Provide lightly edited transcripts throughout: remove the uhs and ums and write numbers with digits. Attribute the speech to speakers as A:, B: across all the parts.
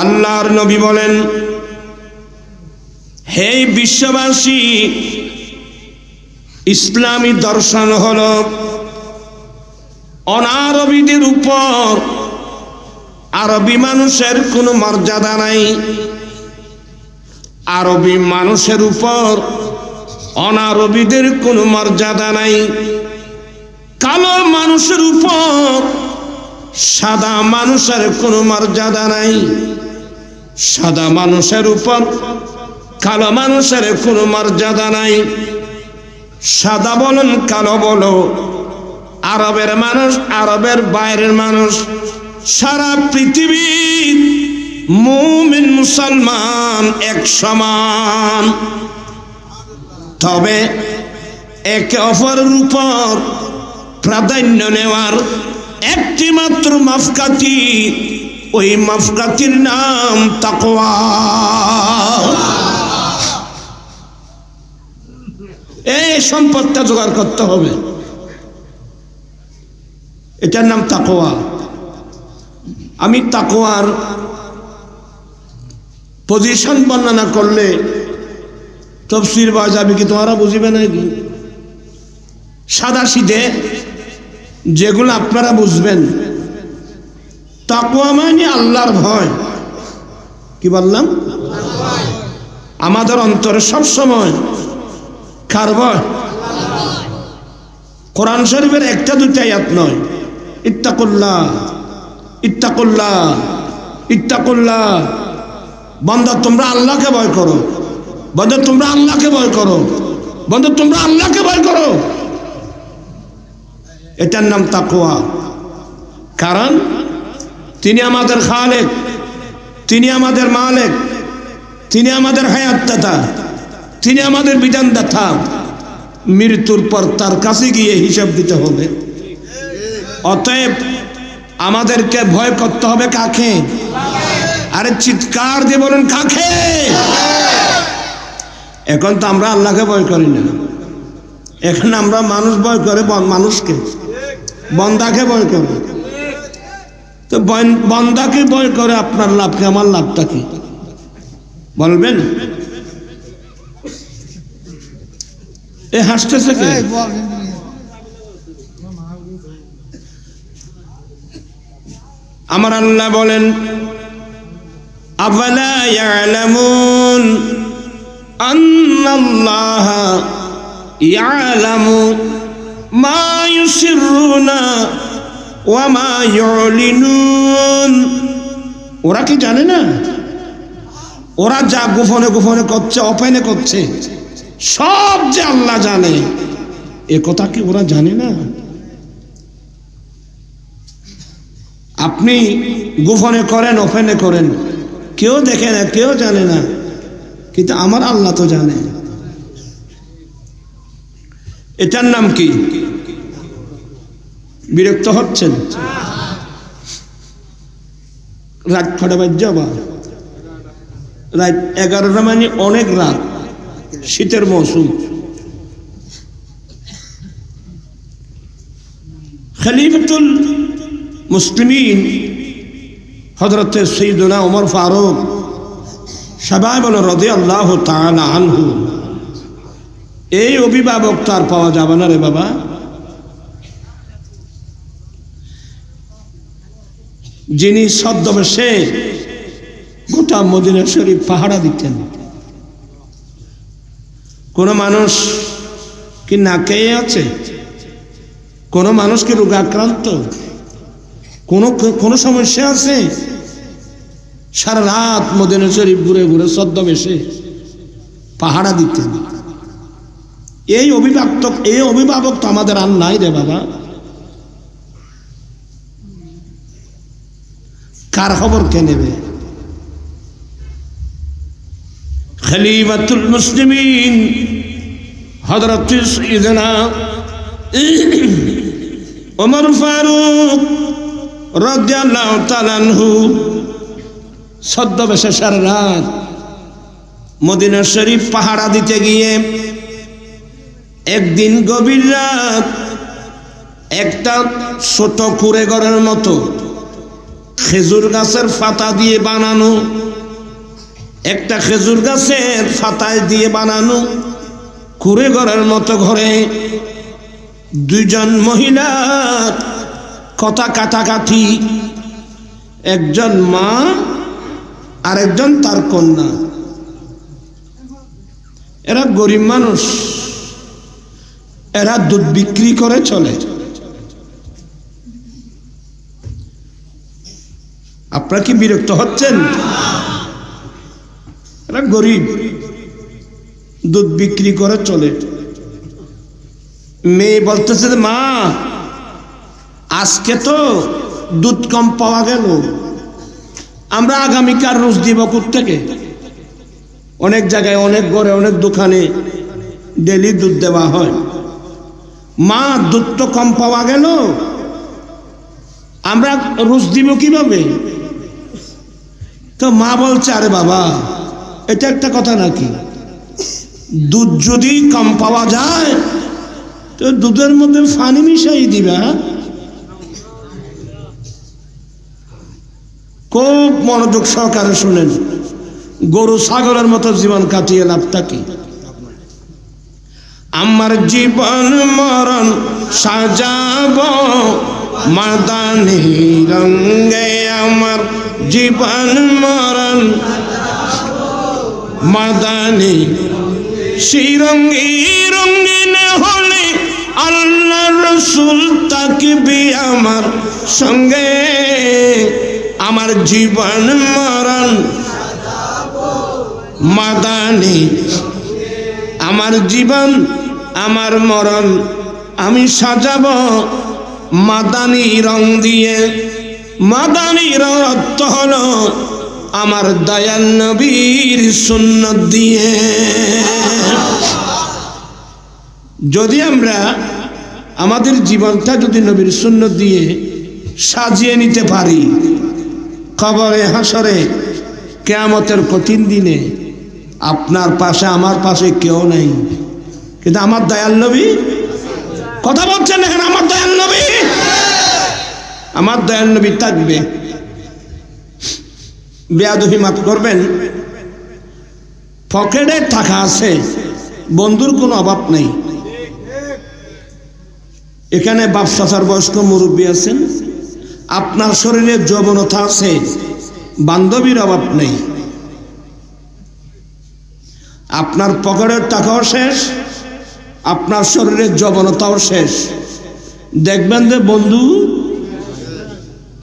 A: আল্লাহর নবী বলেন, হে বিশ্ববাসী, ইসলামী দর্শন হলো অনারবীদের উপর আরবি মানুষের কোনো মর্যাদা নাই, আরবি মানুষের উপর অনারবীদের কোনো মর্যাদা নাই, কালো মানুষের উপর সাদা মানুষের কোনো মর্যাদা নাই, সাদা মানুষের উপর কালো মানুষের কোনো মর্যাদা নাই। সাদা বলুন কালো বলো, আরবের মানুষ আরবের বাইরের মানুষ, সারা পৃথিবীর মুমিন মুসলমান এক সমান। তবে একে অপরের উপর প্রাধান্য নেওয়ার একটি মাত্র মাপকাঠি, ওই মাপকাঠির নাম তাকওয়া। এই সম্পদটা জোগাড় করতে হবে, এটার নাম তাকওয়া। আমি তাকওয়ার পজিশন বর্ণনা করলে তফসির পাওয়া যাবে কি তোমরা বুঝবে নাকি? সাদা সিধে যেগুলো আপনারা বুঝবেন, তাকওয়া মানে আল্লাহর ভয়। কি বললাম? আমাদের অন্তরে সব সময় কার ভয়? কোরআন শরীফের একটা দুইটা আয়াত নয়, ইত্তাকুল্লাহ ইত্তাকুল্লাহ ইত্তাকুল্লাহ। বান্দা তোমরা আল্লাহকে ভয় করো, বান্দা তোমরা আল্লাহকে ভয় করো, বান্দা তোমরা আল্লাহকে ভয় করো। এটার নাম তাকওয়া। কারণ তিনি আমাদের খালেক, তিনি আমাদের মালিক, তিনি আমাদের হায়াতদাতা, তিনি আমাদের বিধানদাতা। মৃত্যুর পর তার কাছে গিয়ে হিসাব দিতে হবে। অতএব আমাদেরকে ভয় করতে হবে কাকে? আরে চিৎকার দিয়ে বলুন কাকে? এখন তো আমরা আল্লাহকে ভয় করি না, এখন আমরা মানুষ ভয় করে, মানুষকে, বন্দাকে ভয় করে। তো বন্দাকে ভয় করে আপনার লাভ কি, আমার লাভটা কি বলবেন? এ হাসতেছে কে? আমার আল্লাহ বলেন, আফালা ইয়ালামুন আন্নাল্লাহা ইয়ালামু মা ইউসিররুনা ওয়া মা ইউলিনুন। ওরা কি জানে না? ওরা যা গোপনে গোপনে করছে, ওপেনে করছে, সব যে আল্লাহ জানে, এ কথা কি ওরা জানে না? আপনি গোপনে করেন, ওপেনে করেন, কেউ দেখে না, কেউ জানে না, কিন্তু আমার আল্লাহ তো জানে। এটার নাম কি? বিরক্ত হচ্ছেন? রাত কটা বাজে? আবার রাত 11টা, মানে অনেক রাত, শীতের মৌসুম। খলিফাতুল মুসলিমিন হযরত সাইয়্যিদুনা ওমর ফারুক সাহাবায়ে রাদিয়াল্লাহু তাআলা আনহু, এই অভিভাবক তার পাওয়া যাবে না রে বাবা। যিনি ছদ্মবেশে গোটা মদিনা শরীফ পাহারা দিতেন। কোন মানুষ কি না খেয়ে আছে? কোন মানুষ কি রোগাক্রান্ত? কোন সমস্যা আছে? সারা রাত মদিনা শরীফ ঘুরে ঘুরে ছদ্মবেশে পাহারা দিতেন। এই অভিভাবক তো আমাদের আর নাই রে বাবা। কার খবর কে নেবে? খলিফাতুল মুসলিমিন হযরত সাইয়্যিদুনা ওমর ফারুক রাদিয়াল্লাহু তাআলা আনহু ছদ্মবেশে সারা রাত মদিনা শরীফ পাহারা দিতে গিয়ে একদিন গভীর রাত একটা ছোট কুঁড়ে ঘরের মতো খেজুর গাছের পাতা দিয়ে বানানো, একটা খেজুর গাছের পাতায় দিয়ে বানানো কুঁড়ে ঘরের মতো ঘরে দুইজন মহিলার কথা কাটাকাটি, একজন মা আর একজন তার কন্যা। এরা গরিব মানুষ, এরা দুধ বিক্রি করে চলে। আপনারা কি বিরক্ত হচ্ছেন? এরা গরিব, দুধ বিক্রি করে চলে। মেয়ে বলতেছে, মা আজকে তো দুধ কম পাওয়া গেল, আমরা আগামীকাল রোজ দিব কোত্থেকে? অনেক জায়গায়, অনেক ঘরে, অনেক দোকানে ডেলি দুধ দেওয়া হয়। মা দুধ তো কম পাওয়া গেল, আমরা রোজ দিব কিভাবে? তো মা বলছে, আরে বাবা এটা একটা কথা নাকি? দুধ যদি কম পাওয়া যায় তো দুধের মধ্যে পানি মিশাই দিবা। খুব মনোযোগ সহকারে শুনেন, গরু ছাগলের মতো জীবন কাটিয়ে লাভটা কি? আমার জীবন মরণ সাজাবো মাদানি রঙে, আমার জীবন মরণ মাদানি, সেই রঙে রঙিন হলে আল্লাহ রসুল তাকবে আমার সঙ্গে। আমার জীবন মরণ মাদানি, আমার জীবন আমার মরণ আমি সাজাবো মাদানি রং দিয়ে। মাদানি রং অর্থ হলো আমার দয়াল নবীর সুন্নত দিয়ে। যদি আমরা আমাদের জীবনটা যদি নবীর সুন্নত দিয়ে সাজিয়ে নিতে পারি, কবরে হাসরে কিয়ামতের কঠিন দিনে আপনার পাশে আমার পাশে কেউ নেই, কিন্তু আমার দয়াল নবী, কথা বলছেন এখানে, আমার দয়াল নবী, আমার দয়াল নবী থাকবে। বেয়াদবি মাফ করবেন, পকেটে টাকা আছে, বন্ধুর কোনো অভাব নেই। এখানে বাপ চাচার বয়স্ক মুরব্বী আছেন, আপনার শরীরে যৌবনতা আছে, বান্ধবীর অভাব নেই। আপনার পকেটের টাকাও শেষ, আপনার শরীরের যৌবনতাও শেষ, দেখবেন যে বন্ধু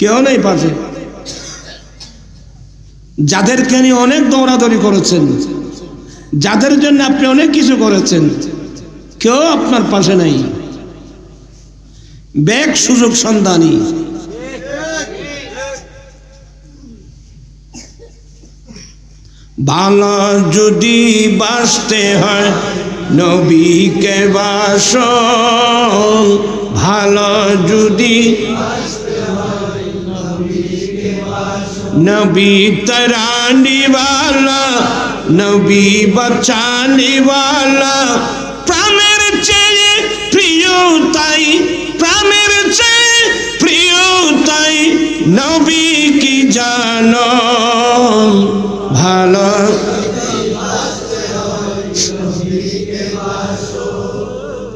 A: কেউ নেই পাশে। যাদেরকে নিয়ে অনেক দৌড়াদৌড়ি করেছেন, যাদের জন্য আপনি অনেক কিছু করেছেন, কেউ আপনার পাশে নেই। ব্যাগ সুযোগ সন্ধানী। ভালো যদি বাসতে হয় নবীকে বাসন, ভালো যদি নবী তরানি वाला, নবী বাঁচানি वाला, প্রাণের চেয়ে প্রিয় তাই, প্রাণের চেয়ে প্রিয় তাই, নবী কি জানো ভালো।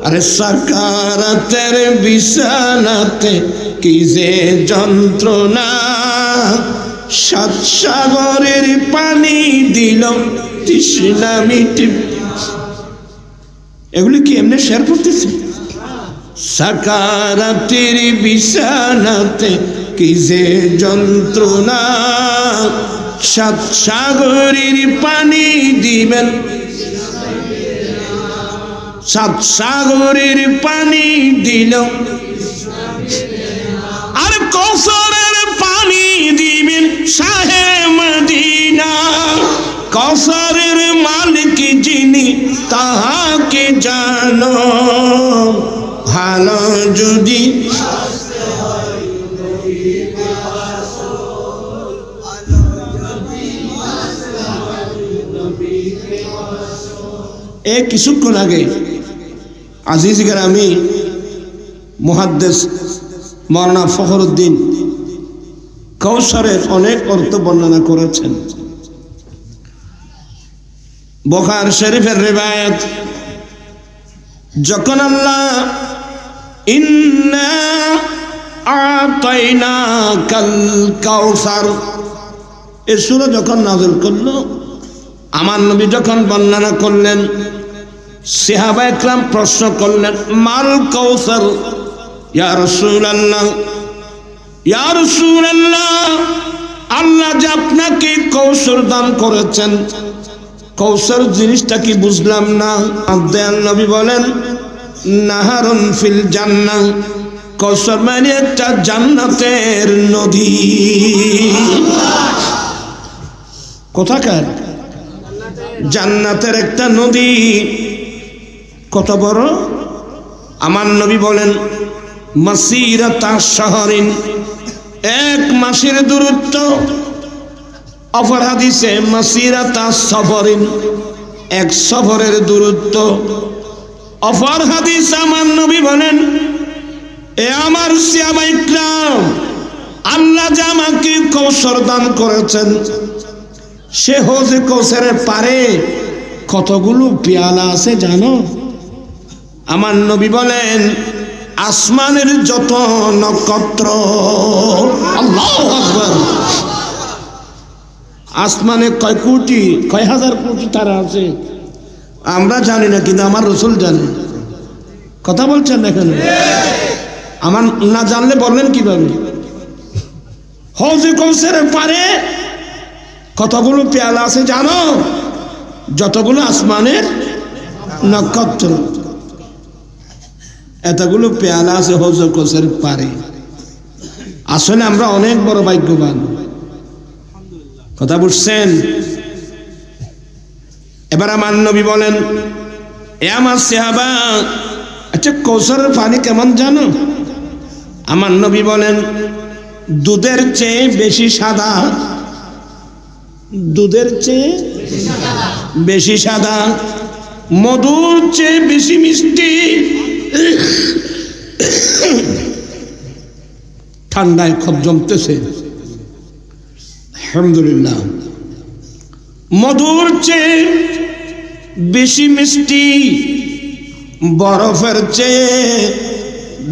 A: আরে সাকারাতের বিছানাতে কি যে যন্ত্রণা, সাত সাগরের পানি দিল তৃষ্ণা মিটি। এগুলি কি এমনি শেয়ার করতেছি? সাকারাতের বিছানাতে কি যে যন্ত্রণা, সাত সাগরের পানি দিবেন, সাত সাগরের পানি দিল, আর কৌশলের পানি দিবেন শাহে মদিনা। কৌশলের মালিক যিনি তাহাকে জানো, ভালো যদি কিছুক্ষণ আগে আজিজ গ্রামী মুহাদ্দিস মাওলানা ফখরুদ্দিন কৌশলের অনেক অর্থ বর্ণনা করেছেন। বুখারী শরীফের রিওয়ায়াত, যখন আল্লাহ ইন্না আতাইনাকাল কাউসার এই সূরা যখন নাযিল করলো, আমার নবী যখন বর্ণনা করলেন, সাহাবায়ে কেরাম প্রশ্ন করলেন, মাল কাউসার ইয়া রাসূলুল্লাহ, ইয়া রাসূলুল্লাহ, আল্লাহ যে আপনাকে কৌশল দান করেছেন, কৌশল জিনিসটা কি বুঝলাম না। আব্দুল নবী বলেন, নাহারুন ফিল জান্নাহ, কৌশল মানে একটা জান্নাতের নদী। কোথাকার? জান্নাতের একটা নদী। কত বড়? আমার নবী বলেন, মাসিরাতা শাহরিন, এক মাসের দূরত্ব। অপর হাদিসে মাসিরাতা সফরিন, এক সফরের দূরত্ব। অপর হাদিস আমার নবী বলেন, এ আমার সাহাবায়ে কেরাম, আল্লাহ যে আমাকে কৌশল দান করেছেন, সে হৌজে কৌসারের পারে কতগুলো পেয়ালা আছে জানো? আমার নবী বলেন, আসমানের যত নক্ষত্র। আল্লাহু আকবার। আসমানে কয় কোটি, কয় হাজার কোটি তারা আছে আমরা জানি না, কিন্তু আমার রাসূল জানে। কথা বলছেন দেখেন, আমার না জানলে বললেন কিভাবে? হৌজে কৌসারের পারে কতগুলো পেয়ালা আছে জানো? যতগুলো আসমানের নক্ষত্র, এতগুলো পেয়ালা আছে হৌজে কৌসারের পারে। আসলে আমরা অনেক বড় ভাগ্যবান। কথা বুঝছেন? এবার আমার নবী বলেন, এ আমার সাহাবা, আচ্ছা কৌসারের পানি কেমন জানো? আমার নবী বলেন, দুধের চেয়ে বেশি সাদা, দুধের চেয়ে বেশি সাদা, মধুর চেয়ে বেশি মিষ্টি, ঠান্ডায় খুব জমতেছে আলহামদুলিল্লাহ, মধুর চেয়ে বেশি মিষ্টি, বরফের চেয়ে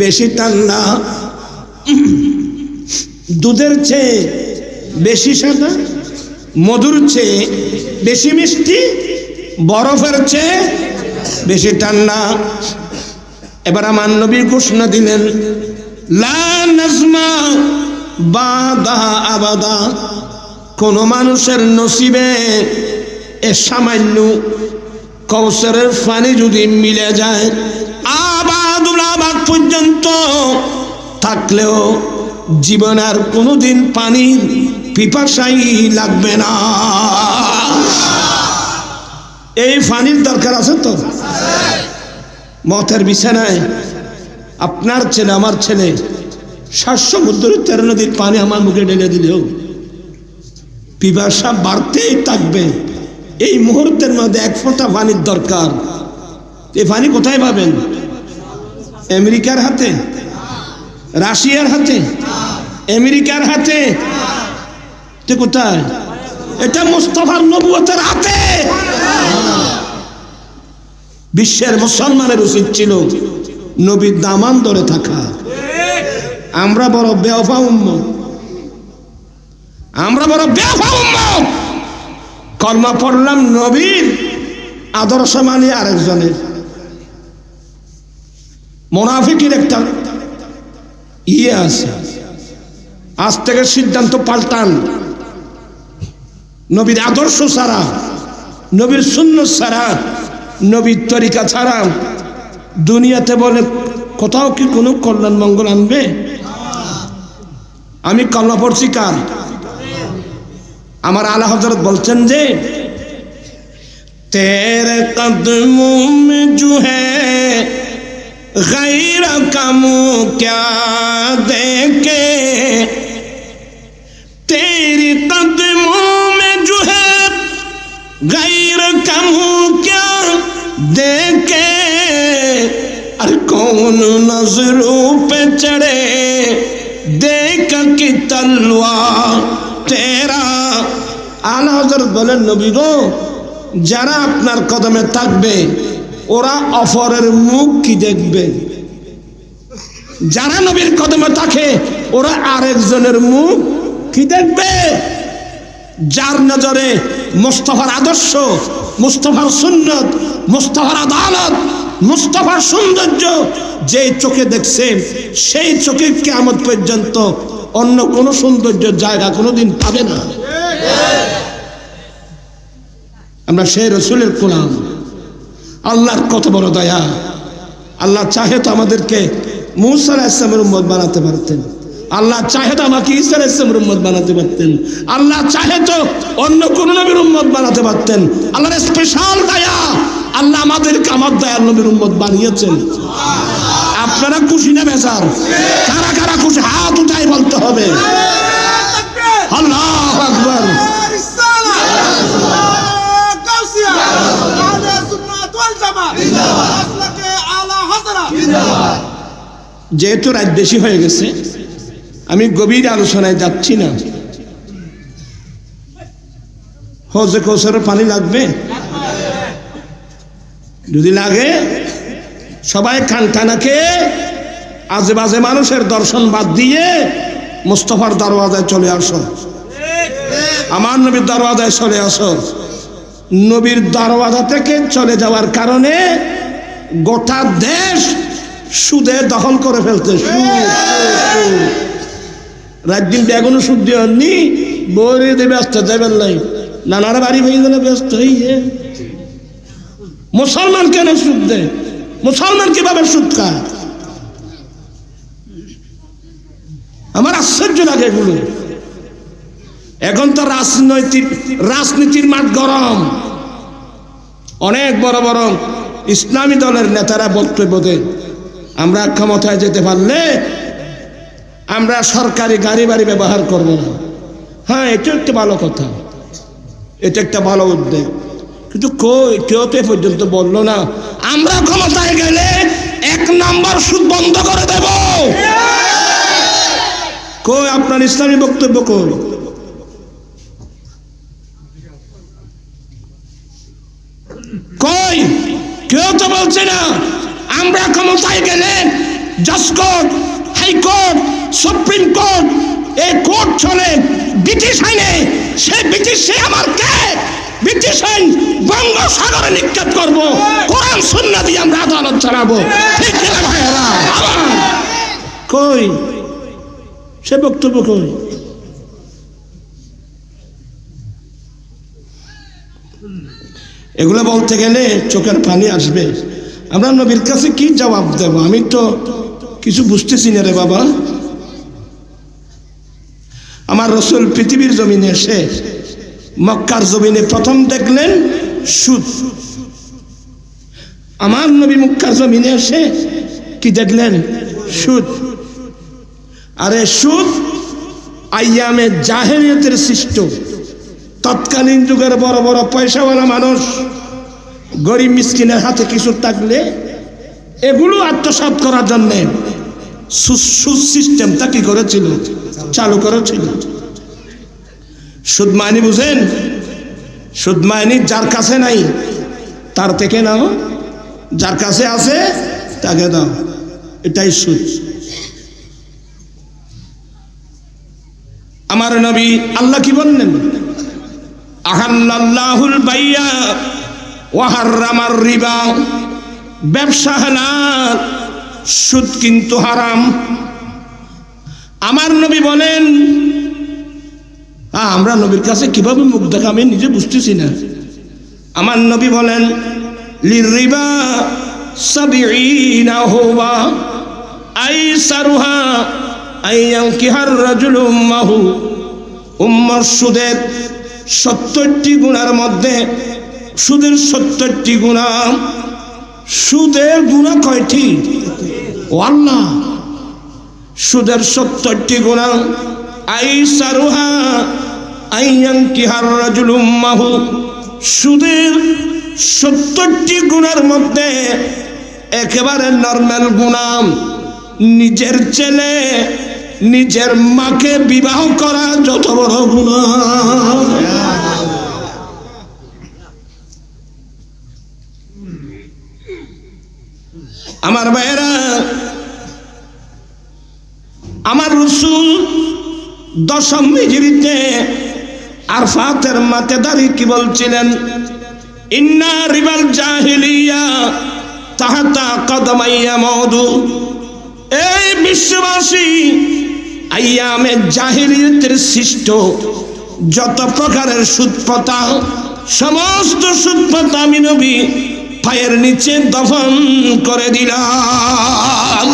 A: বেশি ঠান্ডা, দুধের চেয়ে বেশি সাদা, মধুর চেয়ে বেশি মিষ্টি, বরফের চেয়ে বেশি ঠান্ডা। এবার আমার নবী ঘোষণা দিলেন, লা নাজমা বাদাহা আবাদা, কোন মানুষের নসিবে এ সামান্য কৌসারের পানি যদি মিলে যায়, আবাদুল আবাদ পর্যন্ত থাকলেও জীবন আর কোনোদিন পানির পিপাসাই লাগবে না। এই পানির দরকার আছে তো? মতের বিছানায় আপনার ছেলে আমার ছেলে 7 সমুদ্রের 13 নদীর পানি আমার মুখে ঢেলে দিলেও পিপাসা বাড়তেই থাকবে। এই মুহূর্তের মধ্যে 1 ফোঁটা পানির দরকার। এই পানি কোথায় পাবেন? আমেরিকার হাতে, রাশিয়ার হাতে, আমেরিকার হাতে, কোথায়? এটা মুস্তাফার নবুয়তের হাতে। বিশ্বের মুসলমানের উচিত ছিল নবীর দামান ধরে থাকা। আমরা বড় বেওফা উম্মত, আমরা বড় বেওফা উম্মত। কলমা পড়লাম নবীর, আদর্শ মানি আরেকজনের। মুনাফিকের একটা আছে, আজ থেকে সিদ্ধান্ত পাল্টান। নবীর আদর্শ ছাড়া, নবীর সুন্নাত ছাড়া, নবীর তরিকা ছাড়া দুনিয়াতে বলে কোথাও কি কোনো কল্যাণ মঙ্গল আনবে? আমি কলমা পড়ছি কার? আমার আলা হযরত বলছেন যে, তেরে কদমোं में जो है गैर कम क्या देखे, तेरे कदमों में जो है गैर कम क्या देखे, अरे कौन नजरों पे चढ़े देखा कि तलवार तेरा। आला हजरत বলেন নবী গো, যারা আপনার কদমে থাকবে ওরা অপরের মুখ কি দেখবে? যারা নবীর কদমে থাকে ওরা আরেকজনের মুখ কি দেখবে? যার নজরে মুস্তাফার আদর্শ, মুস্তাফার সুন্নত, মুস্তাফার আদালত, মুস্তাফার সৌন্দর্য যে চোখে দেখছে সেই চোখে কিয়ামত পর্যন্ত অন্য কোনো সৌন্দর্যের জায়গা কোনোদিন পাবে না। আমরা সেই রাসূলের গোলাম। আল্লাহর কত বড় দয়া! আল্লাহ চাহে তো আমাদেরকে মূসা আলাইহিস সালামের উম্মত বানাতে পারতেন, আল্লাহ চাহে তো আমাকে ঈসা আলাইহিস সালামের উম্মত বানাতে পারতেন, আল্লাহ চাহে তো অন্য কোন নবীর উম্মত বানাতে পারতেন। আল্লাহর স্পেশাল দয়া, আল্লাহ আমাদেরকে আমার দয়ার নবীর উম্মত বানিয়েছেন। আপনারা খুশি না বেজার? কারা কারা খুশি হাত উঠাই বলতে হবে আল্লাহু আকবার। যেহেতু রাত বেশি হয়ে গেছে আমি গভীর আলোচনায় যাচ্ছি না। হজে কৌসারের পানি লাগবে? যদি লাগে সবাই খানখানাকে আজে বাজে মানুষের দর্শন বাদ দিয়ে মুস্তাফার দরওয়াজায় চলে আসো, আমার নবীর দরওয়াজায় চলে আসো। নবীর দরওয়াজা থেকে চলে যাওয়ার কারণে গোটা দেশ সুদে দখল করে ফেলতে। রাত দিন বেগুনো সুদ দিওনি বইরে দিয়ে ব্যস্ত যাবেন নাই, নানার বাড়ি ভেঙে গেলে ব্যস্ত হইয়ে। মুসলমান কেন সুদ দেয়? মুসলমান কিভাবে সুদ খায়? আমার আশ্চর্য লাগে এগুলো। এখন তো রাজনীতির মাঠ গরম। অনেক বড় বড় ইসলামী দলের নেতারা বক্তব্য দেন আমরা ক্ষমতায় যেতে পারলে আমরা সরকারি গাড়ি বাড়ি ব্যবহার করব না। হ্যাঁ, এটা একটা ভালো কথা, এটা একটা ভালো উদ্যোগ, কিন্তু কেউ তো এ পর্যন্ত বললো না আমরা ক্ষমতায় গেলে 1 নম্বর সুদ বন্ধ করে দেব। কই আপনার ইসলামী বক্তব্য? কই কেউ তো বলছে না আমরা ক্ষমতায় গেলে জাজ কোর্ট, হাইকোর্ট, সুপ্রিম কোর্ট, এই কোর্ট চলে ব্রিটিশ আইনে। সে ব্রিটিশ সে আমার কে? ব্রিটিশ আইন বঙ্গোপসাগরে নিক্ষেপ করবো, কোরআন সুন্নাহ দিয়ে আমরা আদালত চালাবো। ঠিক কিনা ভাইয়েরা? কই সে বক্তব্য? কই? এগুলো বলতে গেলে চোখের পানি আসবে। আমরা নবীর কাছে কি জবাব দেব? আমি তো কিছু বুঝতেছি না রে বাবা। আমার রাসূল পৃথিবীর জমিনে এসে মক্কার জমিনে প্রথম দেখলেন সুদ। আমার নবী মক্কার জমিনে এসে কি দেখলেন? সুদ। আরে সুদ আইয়ামে জাহেলিয়াতের সৃষ্ট। তৎকালীন যুগের বড় বড় পয়সাওয়ালা মানুষ গরিব মিসকিনের হাতে কিছু থাকলে এগুলো আত্মসাৎ করার জন্য সুদ সিস্টেমটা কি করেছিল? চালু করেছিল। সুদ মানি বুঝেন? সুদ মানি যার কাছে নাই তার থেকে নাও, যার কাছে আছে তাকে দাও, এটাই সুদ। আমার নবী আল্লাহ কি বললেন? আহাল্লাল্লাহুল বাইয়া ওয়া হাররামার রিবা। ব্যবসা হালাল, সুদ কিন্তু হারাম। আমার নবী বলেন, আমরা নবীর কাছে কিভাবে মুখ দেখা আমি নিজে বুঝতেছি না। আমার নবী বলেন লিরিবা সাবিঈনা হুয়া আইসারুহা আইয়ানকিহার রাজুলু উম্মাহু। উম্মার সুদের 70টি গুনার মধ্যে সুদের 70টি গুনাহ। সুদের গুনাহ কয়টি? ও আল্লাহ, সুদের 70টি গুনাহ। আইসারুহা আইয়ানকিহার রাজুলু উম্মাহু। সুদের 70টি গুনার মধ্যে একেবারে নরমাল গুনাহ, নিজের ছেলে নিজের মাকে বিবাহ করা যত বড় গুনাহ। আমার ভাইয়েরা, আমার রাসূল দশম হিজরিতে আরফাতের মাঠে দাঁড়িয়ে কি বলছিলেন? ইন্না রিবাল জাহিলিয়া তাহাতা কদমাইয়া মওদু। এই বিশ্ববাসী, আইয়ামে জাহিলিয়াতের সৃষ্ট যত প্রকারের সুদপ্রথা, সমস্ত সুদপ্রথা আমি নবী পায়ের নিচে দফন করে দিলাম।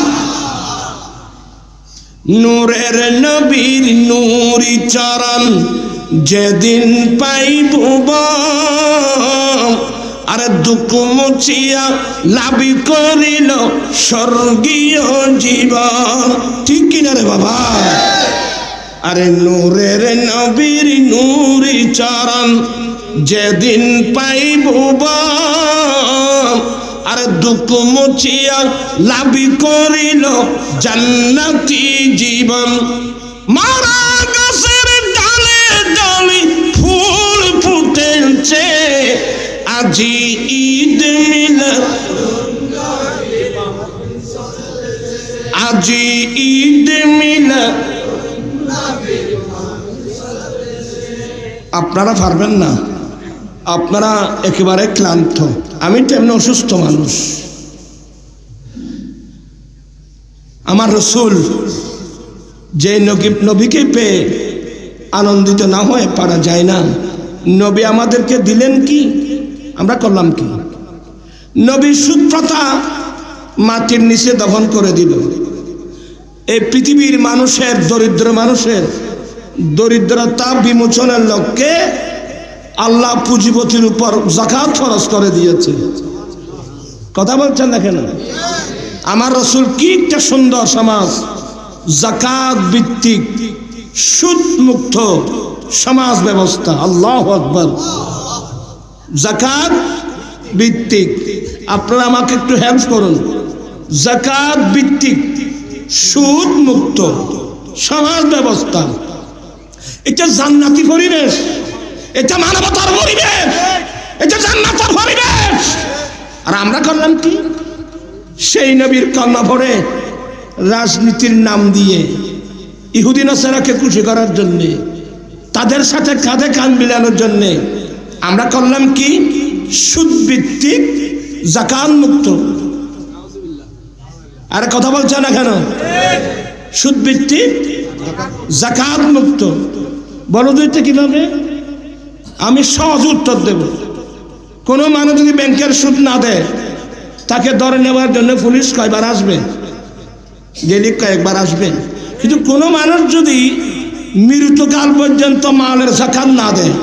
A: নূরের নবীর নূরি চরণ যেদিন পাইব, আর দুঃখ মুছিয়া লাভি করিল স্বর্গীয় জীবন। ঠিক কিনা রে বাবা? আরে নূরের নবীর নূরি চরণ যেদিন পাইব, আর দুঃখ মুছিয়া লাভি করিল জান্নাতি জীবন। মারা গাছের ডালে ডালে ফুল ফুটেছে, আজি ঈদ মিলাদ, আজি ঈদ মিলাদ। আপনারা পারবেন না, আপনারা একেবারে ক্লান্ত। আমি তেমনি অসুস্থ মানুষ। আমার রাসূল যে নবীকে পেয়ে আনন্দিত না হয়ে পারা যায় না। নবী আমাদেরকে দিলেন কি, আমরা করলাম কি? নবী সুদপ্রথা মাটির নিচে দফন করে দিল। এই পৃথিবীর মানুষের, দরিদ্র মানুষের দরিদ্রতা বিমোচনের লক্ষ্যে আল্লাহ পুঁজিপতির উপর যাকাত ফরজ করে দিয়েছে। কথা বলছেন না কেন? আমার রাসূল কি একটা সুন্দর সমাজ, যাকাত ভিত্তিক সুদ মুক্ত সমাজ ব্যবস্থা। আল্লাহু আকবার। যাকাত ভিত্তিক, আপনারা আমাকে একটু হেল্প করুন। যাকাত ভিত্তিক সুদ মুক্ত সমাজ ব্যবস্থা, এটা জান্নাতি পরিবেশ, এটা মানবতার পরিবেশ, এটা জান্নাতের পরিবেশ। আর আমরা করলাম কি? সেই নবীর কলমা পড়ে রাজনীতির নাম দিয়ে ইহুদি নাসারাকে খুশি করার জন্যে, তাদের সাথে কাঁধে কাঁধ মিলানোর জন্যে আমরা করলাম কি? সুদ ভিত্তিক যাকাত মুক্ত। আরে কথা বলছে না কেন? সুদ ভিত্তিক যাকাত মুক্ত। বলো দুইটা কিভাবে? আমি সহজ উত্তর দেব। কোনো মানুষ যদি ব্যাংকের সুদ না দেয়, তাকে ধরে নেওয়ার জন্য পুলিশ কয়বার আসবে? গেলি কয়েকবার আসবে। কিন্তু কোনো মানুষ যদি মৃত্যুকাল পর্যন্ত মালের যাকাত না দেয়,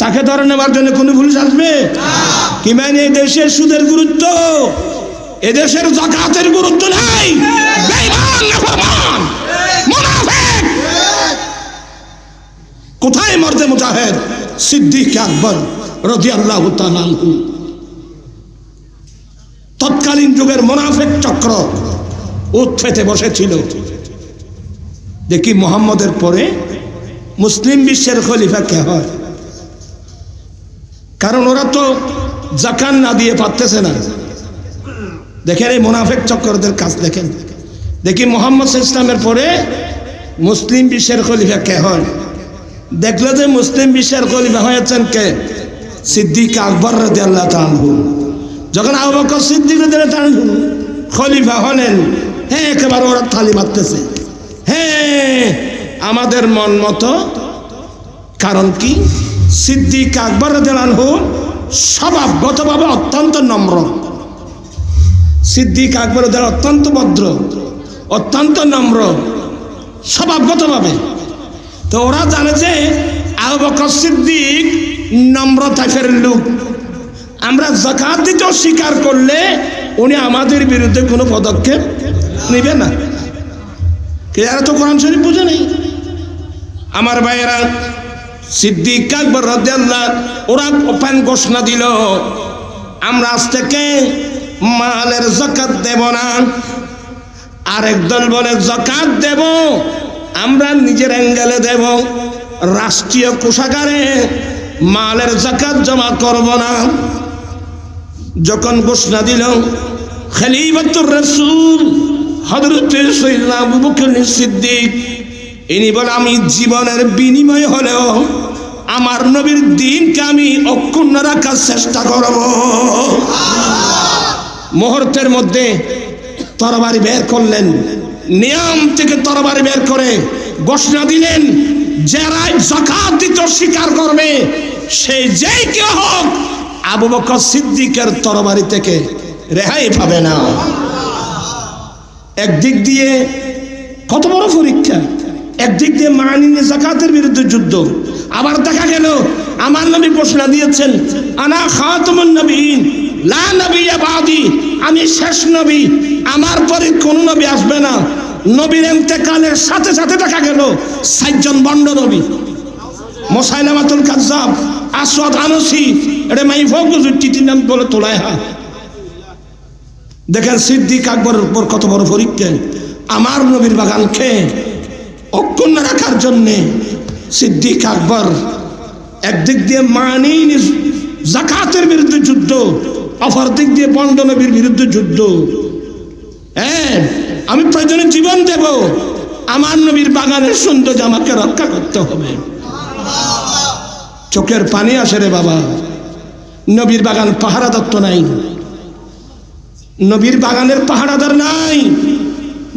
A: তাকে ধরে নেওয়ার জন্য কোনো পুলিশ আসবে? কি মানে এই দেশের সুদের গুরুত্ব, এদেশের যাকাতের গুরুত্ব নাই। বেঈমান, নাফরমান, মুনাফিক। কোথায় মর্দে মুজাহিদ সিদ্দিক আকবর রাদিয়াল্লাহু তাআলা আনহু? তৎকালীন যুগের মুনাফিক চক্র উৎপেতে বসেছিল। দেখি মুহাম্মদের পরে মুসলিম বিশ্বের খলিফা কে হয়? কারণ ওরা তো যাকাত না দিয়ে পারতেছে না। দেখেন এই মুনাফিক চক্রদের কাজ দেখেন। দেখি মুহাম্মদ ইসলামের পরে মুসলিম বিশ্বের খলিফা কে হয়? দেখলো যে মুসলিম বিশ্বের খলিফা হয়েছেন কে? সিদ্দিক আকবর রাদিয়াল্লাহু তাআলা আনহু। যখন আবু বকর সিদ্দিক রাদিয়াল্লাহু তাআলা আনহু খলিফা হলেন, হ্যাঁ একেবারে ওরা তালি মারতেছে, হ্যাঁ আমাদের মন মতো। কারণ কি? সিদ্দিক আকবর রাদিয়াল্লাহু আনহু স্বভাবগতভাবে অত্যন্ত নম্র। সিদ্দিক আকবর অত্যন্ত ভদ্র, অত্যন্ত নম্র স্বভাবগতভাবে। তো ওরা জানে যে আবু বকর সিদ্দিক নম্র টাইপের লোক, আমরা যাকাত দিতে স্বীকার করলে উনি আমাদের বিরুদ্ধে কোনো পদক্ষেপ নেবে না। এরা তো কোরআন শরীফ বুঝে নেই। আমার ভাইয়েরা, সিদ্দিক আকবর রাদিয়াল্লাহু ওরা ওপেন ঘোষণা দিল, আমরা আজ থেকে মালের যাকাত দেব না। আরেক দল বলে যাকাত দেব, আমরা নিজের অ্যাঙ্গেলে দেব, রাষ্ট্রীয় কোষাগারে মালের যাকাত জমা করব না। যখন ঘোষণা দিল খলিফাতুর রাসূল হযরত সাইয়েদনা আবু বকর সিদ্দিক, ইনি বলে আমি জীবনের বিনিময় হলেও আমার নবীর দ্বীনকে আমি অক্ষুণ্ণ রাখার চেষ্টা করব। মুহূর্তের মধ্যে তরবারি বের করলেন, নিয়ম থেকে তরবারি বের করে ঘোষণা দিলেন, যারা যাকাত দিতে স্বীকার করবে সেই যেই কেউ হোক আবু বকর সিদ্দিকের তরবারি থেকে রেহাই পাবে না। একদিক দিয়ে কত বড় পরীক্ষা, একদিক দিয়ে মানিয়ে যাকাতের বিরুদ্ধে যুদ্ধ, আবার দেখা গেল আমার নবী ঘোষণা দিয়েছেন আনা খাতামুন নবীন লা নবিয়্যা বাদি, আমি শেষ নবী, আমার পরে কোন নবী আসবে না। নবীর ইন্তেকালের সাথে সাথে দেখা গেল ৬০ জন বন্ড নবী, মুসাইলামাতুল কাজ্জাব, আসওয়াদ আনসি, এটা মাই ফকুস তিন নাম বলে তোলায়। দেখেন সিদ্দিক আকবরের উপর কত বড় পরীক্ষা। আমার নবীর বাগানকে অক্ষুণ্ণ রাখার জন্যে সিদ্দিক আকবর একদিক দিয়ে মানিন যাকাতের বিরুদ্ধে যুদ্ধ, অপর দিক দিয়ে বন্ড নবীর বিরুদ্ধে যুদ্ধ। হ্যাঁ, আমি প্রয়োজনে জীবন দেব, আমার নবীর বাগানের সৌন্দর্য আমাকে রক্ষা করতে হবে। চোখের পানি আসে রে বাবা। নবীর বাগান পাহারাদার তো নাই, নবীর বাগানের পাহারাদার নাই,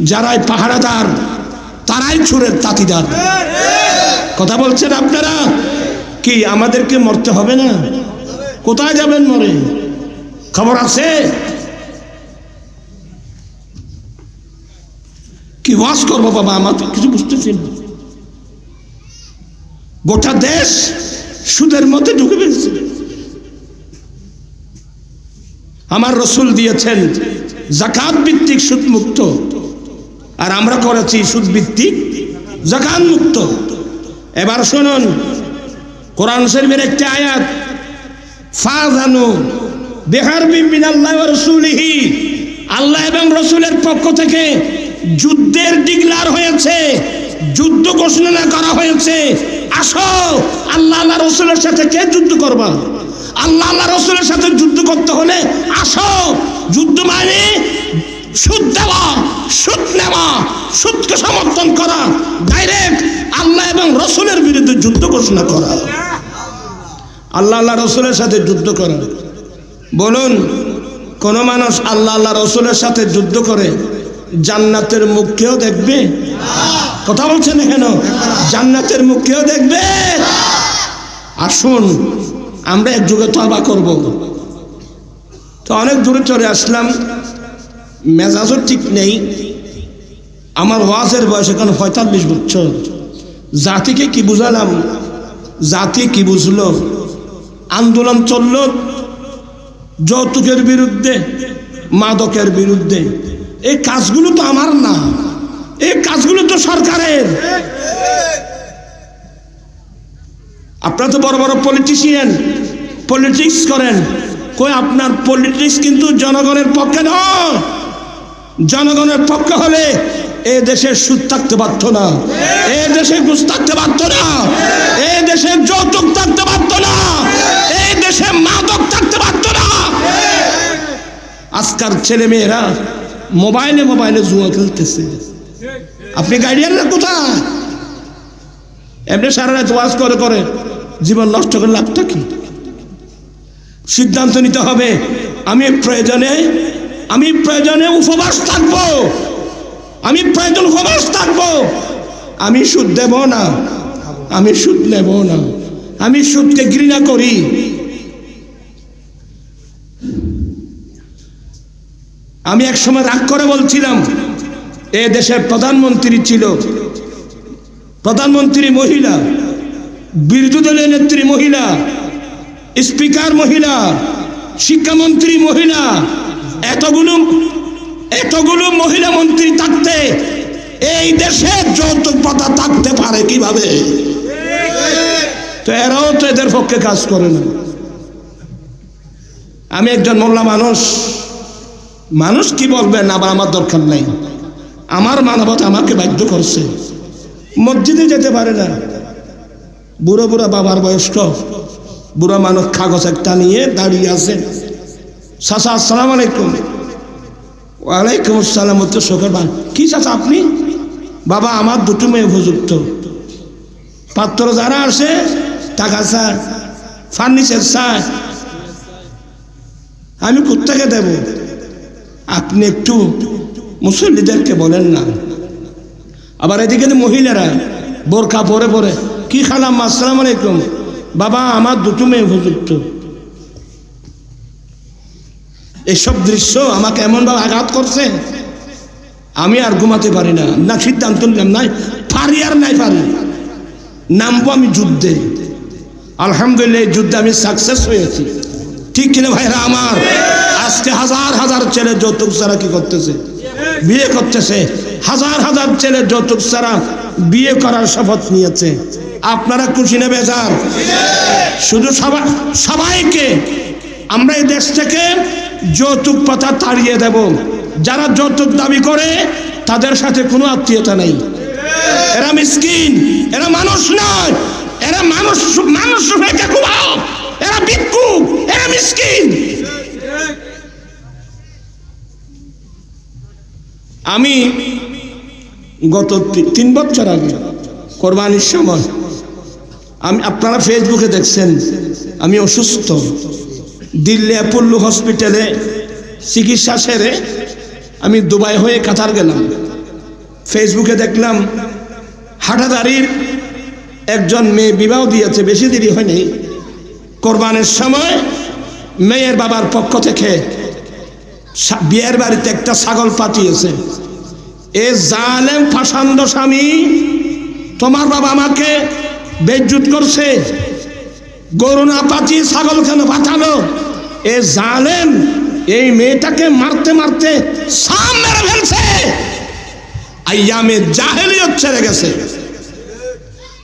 A: যারাই পাহারাদার তারাই চোরের তাঁতিদার। কথা বলছেন আপনারা? কি আমাদেরকে মরতে হবে না? কোথায় যাবেন মরে? খবর আছে? কি ওয়াজ করবো বাবা, আমার তো কিছু বুঝতেছি না। গোটা দেশ সুদের মধ্যে ঢুকে ফেলছে। আমার রসুল দিয়েছেন যাকাত ভিত্তিক সুদ মুক্ত, আর আমরা করেছি সুদ ভিত্তিক যাকাত মুক্ত। এবার শুনুন কোরআন শরীফের একটি আয়াত, ফাযানু বিহারবিন মিনাল্লাহি ওয়া রাসূলিহি, আল্লাহ এবং রসুলের পক্ষ থেকে যুদ্ধের ডিক্লার হয়েছে, যুদ্ধ ঘোষণা করা হয়েছে। আসো, আল্লাহ আল্লাহ রসুলের সাথে কে যুদ্ধ করবা? আল্লাহ আল্লাহ রসুলের সাথে যুদ্ধ করতে হলে আসো। যুদ্ধ মানে সুদ দেওয়া, সুদ নেওয়া, সুদকে সমর্থন করা, ডাইরেক্ট আল্লাহ এবং রসুলের বিরুদ্ধে যুদ্ধ ঘোষণা করা, আল্লাহ আল্লাহ রসুলের সাথে যুদ্ধ করা। বলুন, কোন মানুষ আল্লাহ আল্লাহ রসুলের সাথে যুদ্ধ করে জান্নাতের মুখ কেউ দেখবে? কথা বলছেন কেন? জান্নাতের মুখ কেউ দেখবে? আসুন আমরা এক যুগে তওবা করব। তো অনেক দূরে চলে আসলাম, মেজাজও ঠিক নেই। আমার ওয়াজের বয়স এখন ৪৫ বছর। জাতিকে কি বুঝালাম? জাতি কি বুঝলো? আন্দোলন চলল যৌতুকের বিরুদ্ধে, মাদকের বিরুদ্ধে। এই কাজগুলো তো আমার না, এই কাজগুলো তো সরকারের। আপনারা তো বড় বড় পলিটিশিয়ান, পলিটিক্স করেন, কই আপনার পলিটিক্স কিন্তু জনগণের পক্ষে নয়। জনগণের পক্ষে হলে এই দেশে সুদ থাকতে পারত না, এই দেশে ঘুষ থাকতে পারত না, এই দেশে যৌতুক থাকতে পারত না, এই দেশে মাদক থাকতে পারত না। আজকাল ছেলে মেয়েরা মোবাইলে মোবাইলে জুয়া খেলতেছে। আপনি গাইডিয়ানরা কোথায়? এমনি সারা রাত ওয়াজ করে করে জীবন নষ্ট করে লাভটা কি? সিদ্ধান্ত নিতে হবে, আমি প্রয়োজনে উপবাস থাকবো, আমি প্রয়োজন উপবাস থাকবো। আমি সুদ দেব না, আমি সুদ নেব না, আমি সুদকে ঘৃণা করি। আমি এক সময় রাগ করে বলছিলাম, এ দেশের প্রধানমন্ত্রী ছিল, প্রধানমন্ত্রী মহিলা, বিরোধী দলের নেত্রী মহিলা, স্পিকার মহিলা, শিক্ষামন্ত্রী মহিলা, এতগুলো মহিলা মন্ত্রী থাকতে এই দেশে যৌতুক প্রথা থাকতে পারে কিভাবে? তো এরাও তো এদের পক্ষে কাজ করে না। আমি একজন মোল্লা মানুষ, মানুষ কি বলবেন আবার আমার দরকার নাই। আমার মানবতা আমাকে বাধ্য করছে, মসজিদে যেতে পারে না। বুড়ো বুড়া বাবার বয়স্ক বুড়া মানুষ কাগজ একটা নিয়ে দাঁড়িয়ে আছে। চাচা আসসালাম আলাইকুম। ওয়ালাইকুম আসসালাম। হচ্ছে শোকের বান। কি চাচা আপনি? বাবা আমার দুটো মেয়ে উপযুক্ত, পাত্র যারা আসে টাকা চায়, ফার্নিচার চায়, আমি কোত্থেকে দেব? আপনি একটু মুসল্লিদেরকে বলেন না। আবার এদিকে মহিলারা বোরকা পরে পরে, কি খালাম আসসালাম আলাইকুম। বাবা আমার দুটো মেয়ে উপযুক্ত। এসব দৃশ্য আমাকে এমনভাবে আঘাত করছে, আমি আর ঘুমাতে পারি না। না সিদ্ধান্ত নিলাম, নাই পারি আর নাই পারি, নামবো আমি যুদ্ধে। আলহামদুলিল্লাহ এই যুদ্ধে আমি সাকসেস হয়েছি। ঠিক কিনা ভাইরা আমার? আজকে হাজার হাজার ছেলে যৌতুক ছাড়া কি করতেছে? বিয়ে করতেছে। হাজার হাজার ছেলে যৌতুক ছাড়া বিয়ে করার শপথ নিয়েছে। আপনারা খুশি না বেজার? শুধু সবাইকে আমরা এই দেশ থেকে যৌতুক প্রথা তাড়িয়ে দেব। যারা যৌতুক দাবি করে তাদের সাথে কোনো আত্মীয়তা নেই। এরা মিসকিন, এরা মানুষ নয়, এরা মানুষ এরা ভিক্ষুক, এরা মিসকিন। আমি গত 3 বছর আগে কোরবানির সময়, আপনারা ফেসবুকে দেখছেন, আমি অসুস্থ, দিল্লি অ্যাপোলো হসপিটালে চিকিৎসা সেরে আমি দুবাই হয়ে কাতার গেলাম। ফেসবুকে দেখলাম হাটাদারির একজন মেয়ে বিবাহ দিয়েছে, বেশি দেরি হয়নি। কোরবানির সময় মেয়ের বাবার পক্ষ থেকে বিয়ের বাড়িতে একটা ছাগল পাঠিয়েছে। এ জালেম ফাসান্দ স্বামী, তোমার বাবা আমাকে বেইজ্জত করছে, গরু না পাঠিয়ে ছাগল কেন পাঠালো? এ জালেম এই মেয়েটাকে মারতে মারতে সাম মেরে ফেলছে। আইয়ামে জাহেলিয়ত ছেড়ে গেছে,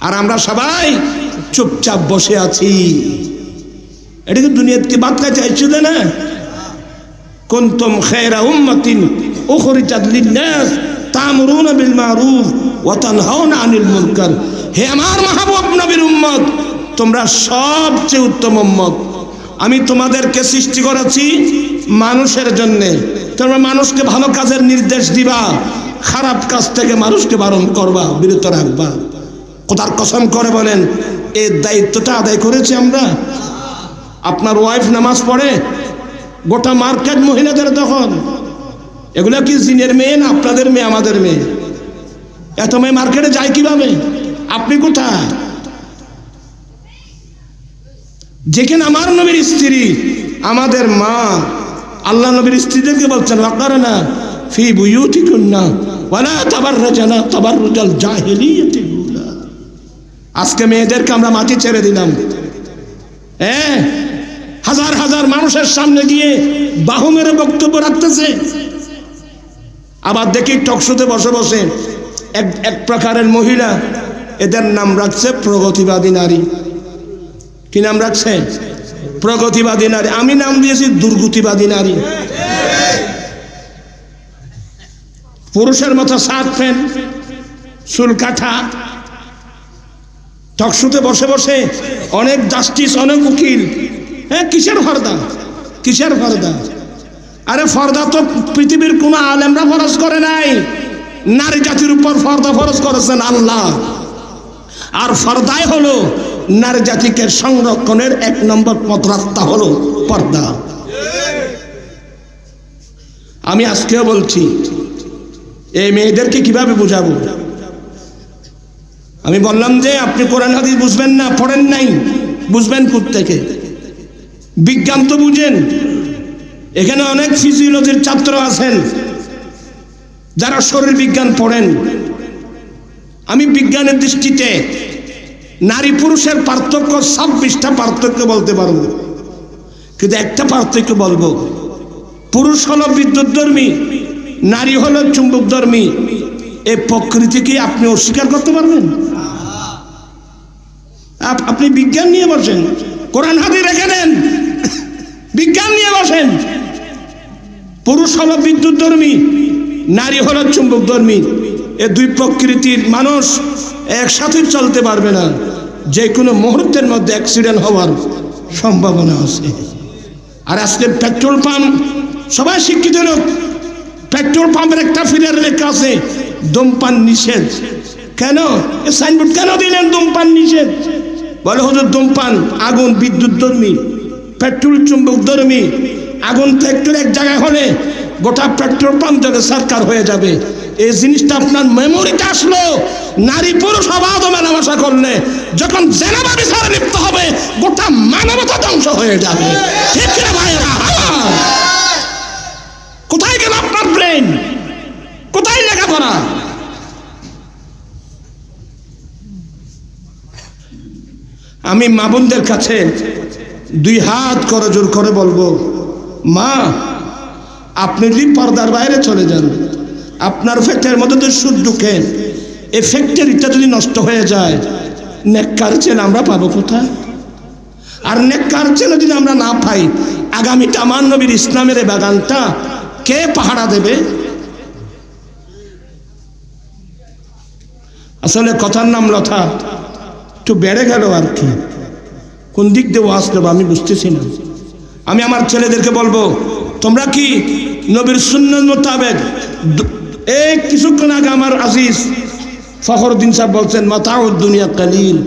A: আর আমরা সবাই চুপচাপ বসে আছি। এটাকে দুনিয়াতে বাতলা চাইছিল না? কুনতুম খায়রা উম্মাতিন উখরিজাত লিন-নাস তা'মুরুনা বিল মা'রুফ ওয়া তানহাউনা আনিল মুনকার। হে আমার মাহবুব নবীর উম্মত, তোমরা সবচেয়ে উত্তম উম্মত। আমি তোমাদেরকে সৃষ্টি করেছি মানুষের জন্য। তোমরা মানুষকে ভালো কাজের নির্দেশ দিবা, খারাপ কাজ থেকে মানুষকে বারণ করবা, বিরত রাখবা। খোদার কসম করে বলেন, এই দায়িত্বটা আদায় করেছি আমরা। আপনার ওয়াইফ নামাজ পড়ে, গোটা মার্কেট মহিলাদের তখন। এগুলো কি জিনের মেয়ে না আপনাদের মেয়ে, আমাদের মেয়ে? এত মেয়ে মার্কেটে যায় কিভাবে? আপনি কোথায়? যেখানে আমার নবীর স্ত্রী, আমাদের মা, আল্লাহ নবীর স্ত্রীদেরকে বলছেন ওয়াকারনা ফি বুয়ুতিকুন্না ওয়ালা তাবাররাজানা তাবাররুজাল জাহিলিয়াতিল উলা। আজকে মেয়েদেরকে আমরা মাটি ছেড়ে দিলাম। হাজার হাজার মানুষের সামনে গিয়ে বাহু মেরে বক্তব্য রাখতেছে। আবার দেখি টকশোতে বসে বসে এক প্রকারের মহিলা, এদের নাম রাখছে প্রগতিবাদী নারী। কি নাম রাখছে? প্রগতিবাদী নারী। আমি নাম দিয়েছি দুর্গতিবাদী নারী। পুরুষের মতো শার্ট প্যান্ট, চুল কাটা, টকশোতে বসে বসে অনেক জাস্টিস, অনেক উকিল। কিসের ফর্দা? কিসের ফর্দা? আরে ফর্দা তো পৃথিবীর কোন আলেমরা ফরজ করে নাই। নারী জাতির উপর ফর্দা ফরজ করেছেন আল্লাহ। আর ফর্দাই হলো নারী জাতিকে সংরক্ষণের 1 নম্বর পথ রাস্তা হলো পর্দা। আমি আজকেও বলছি, এই মেয়েদেরকে কিভাবে বুঝাবো? আমি বললাম যে আপনি কোরআন হাদিস বুঝবেন না, পড়েন নাই, বুঝবেন কোত্থেকে? বিজ্ঞান তো বুঝেন। এখানে অনেক ফিজিওলজির ছাত্র আছেন যারা শরীর বিজ্ঞান পড়েন। আমি বিজ্ঞানের দৃষ্টিতে নারী পুরুষের পার্থক্য 26টা পার্থক্য বলতে পারবো, কিন্তু একটা পার্থক্য বলবো। পুরুষ হলো বিদ্যুৎধর্মী, নারী হলো চুম্বকধর্মী। এই প্রকৃতিকে আপনি অস্বীকার করতে পারবেন? আপনি বিজ্ঞান নিয়ে বসেন, কোরআন হাদিস রেখে দেন, বিজ্ঞান নিয়ে বসেন। পুরুষ হলো বিদ্যুৎধর্মী, নারী হলো চুম্বকধর্মী। এ দুই প্রকৃতির মানুষ একসাথে চলতে পারবে না, যে কোনো মুহূর্তের মধ্যে অ্যাক্সিডেন্ট হওয়ার সম্ভাবনা আছে। আর আজকে পেট্রোল পাম্প, সবাই শিক্ষিত লোক, পেট্রোল পাম্পের একটা ফিডার লেখা আছে ধূমপান নিষেধ। কেন এ সাইনবোর্ড কেন দিলেন ধূমপান নিষেধ? বলে হুজুর ধূমপান আগুন বিদ্যুৎ ধর্মী, পেট্রোল চুম্বক ধর্মী। আগুন পেট্রোল এক জায়গায় হলে গোটা পেট্রোল পাম্প জায়গায় সরকার হয়ে যাবে। এই জিনিসটা আপনার মেমোরিতে আসলো, নারী পুরুষ অবাধ মেলামেশা করলে যখন জেনাবা বিচারে লিপ্ত হবে গোটা মানবতা ধ্বংস হয়ে যাবে। ঠিক না ভাইরা? কোথায় গেল আপনার ব্রেন? কোথায় লেখাপড়া? আমি মা বোনদের কাছে দুই হাত করে জোর করে বলবো, মা আপনি যদি পর্দার বাইরে চলে যান, আপনার ফ্যাক্টরির মধ্যে তো সুদ ঢুকে, এই ফ্যাক্টরিটা যদি নষ্ট হয়ে যায়, নেককার ছেলে আমরা পাবো কোথায়? আর নেককার ছেলে যদি আমরা না পাই, আগামীটা আমার নবীর ইসলামের এই বাগানটা কে পাহারা দেবে? আসলে কথার নাম লতা, একটু বেড়ে গেল আর কি। কোন দিক দিয়ে ওয়াজ দেবো আমি বুঝতেছি না। আমি আমার ছেলেদেরকে বলবো, তোমরা কি নবীর সুন্নত মোতাবেক, এই কিছুক্ষণ আগে আমার আজিজ ফখরুদ্দিন সাহেব বলছেন মাতাউদ দুনিয়া কালিল,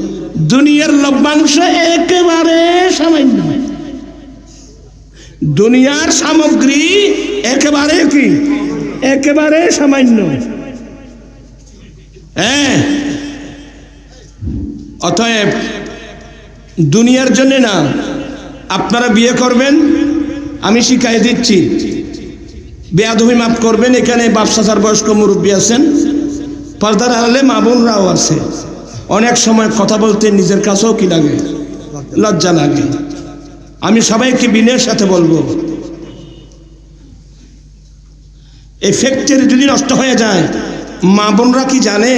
A: দুনিয়ার লভ্যাংশ একেবারে সামান্য, দুনিয়ার সামগ্রী একেবারে কি একেবারে সামান্য। হ্যাঁ, অতএব দুনিয়ার জন্য না, আপনারা বিয়ে করবেন, আমি শিখাই দিচ্ছি, বেয়াদবি মাফ করবেন। এখানে বাপসাচার বয়স্ক মুরব্বী আছেন, পর্দার আড়ালে মা বোনরাও আছে। অনেক সময় কথা বলতে নিজের কাছেও কি লাগে, লজ্জা লাগে। আমি সবাইকে বিনয়ের সাথে বলবো, এই ফ্যাক্টরি যদি নষ্ট হয়ে যায়, মা বোনরা কি জানে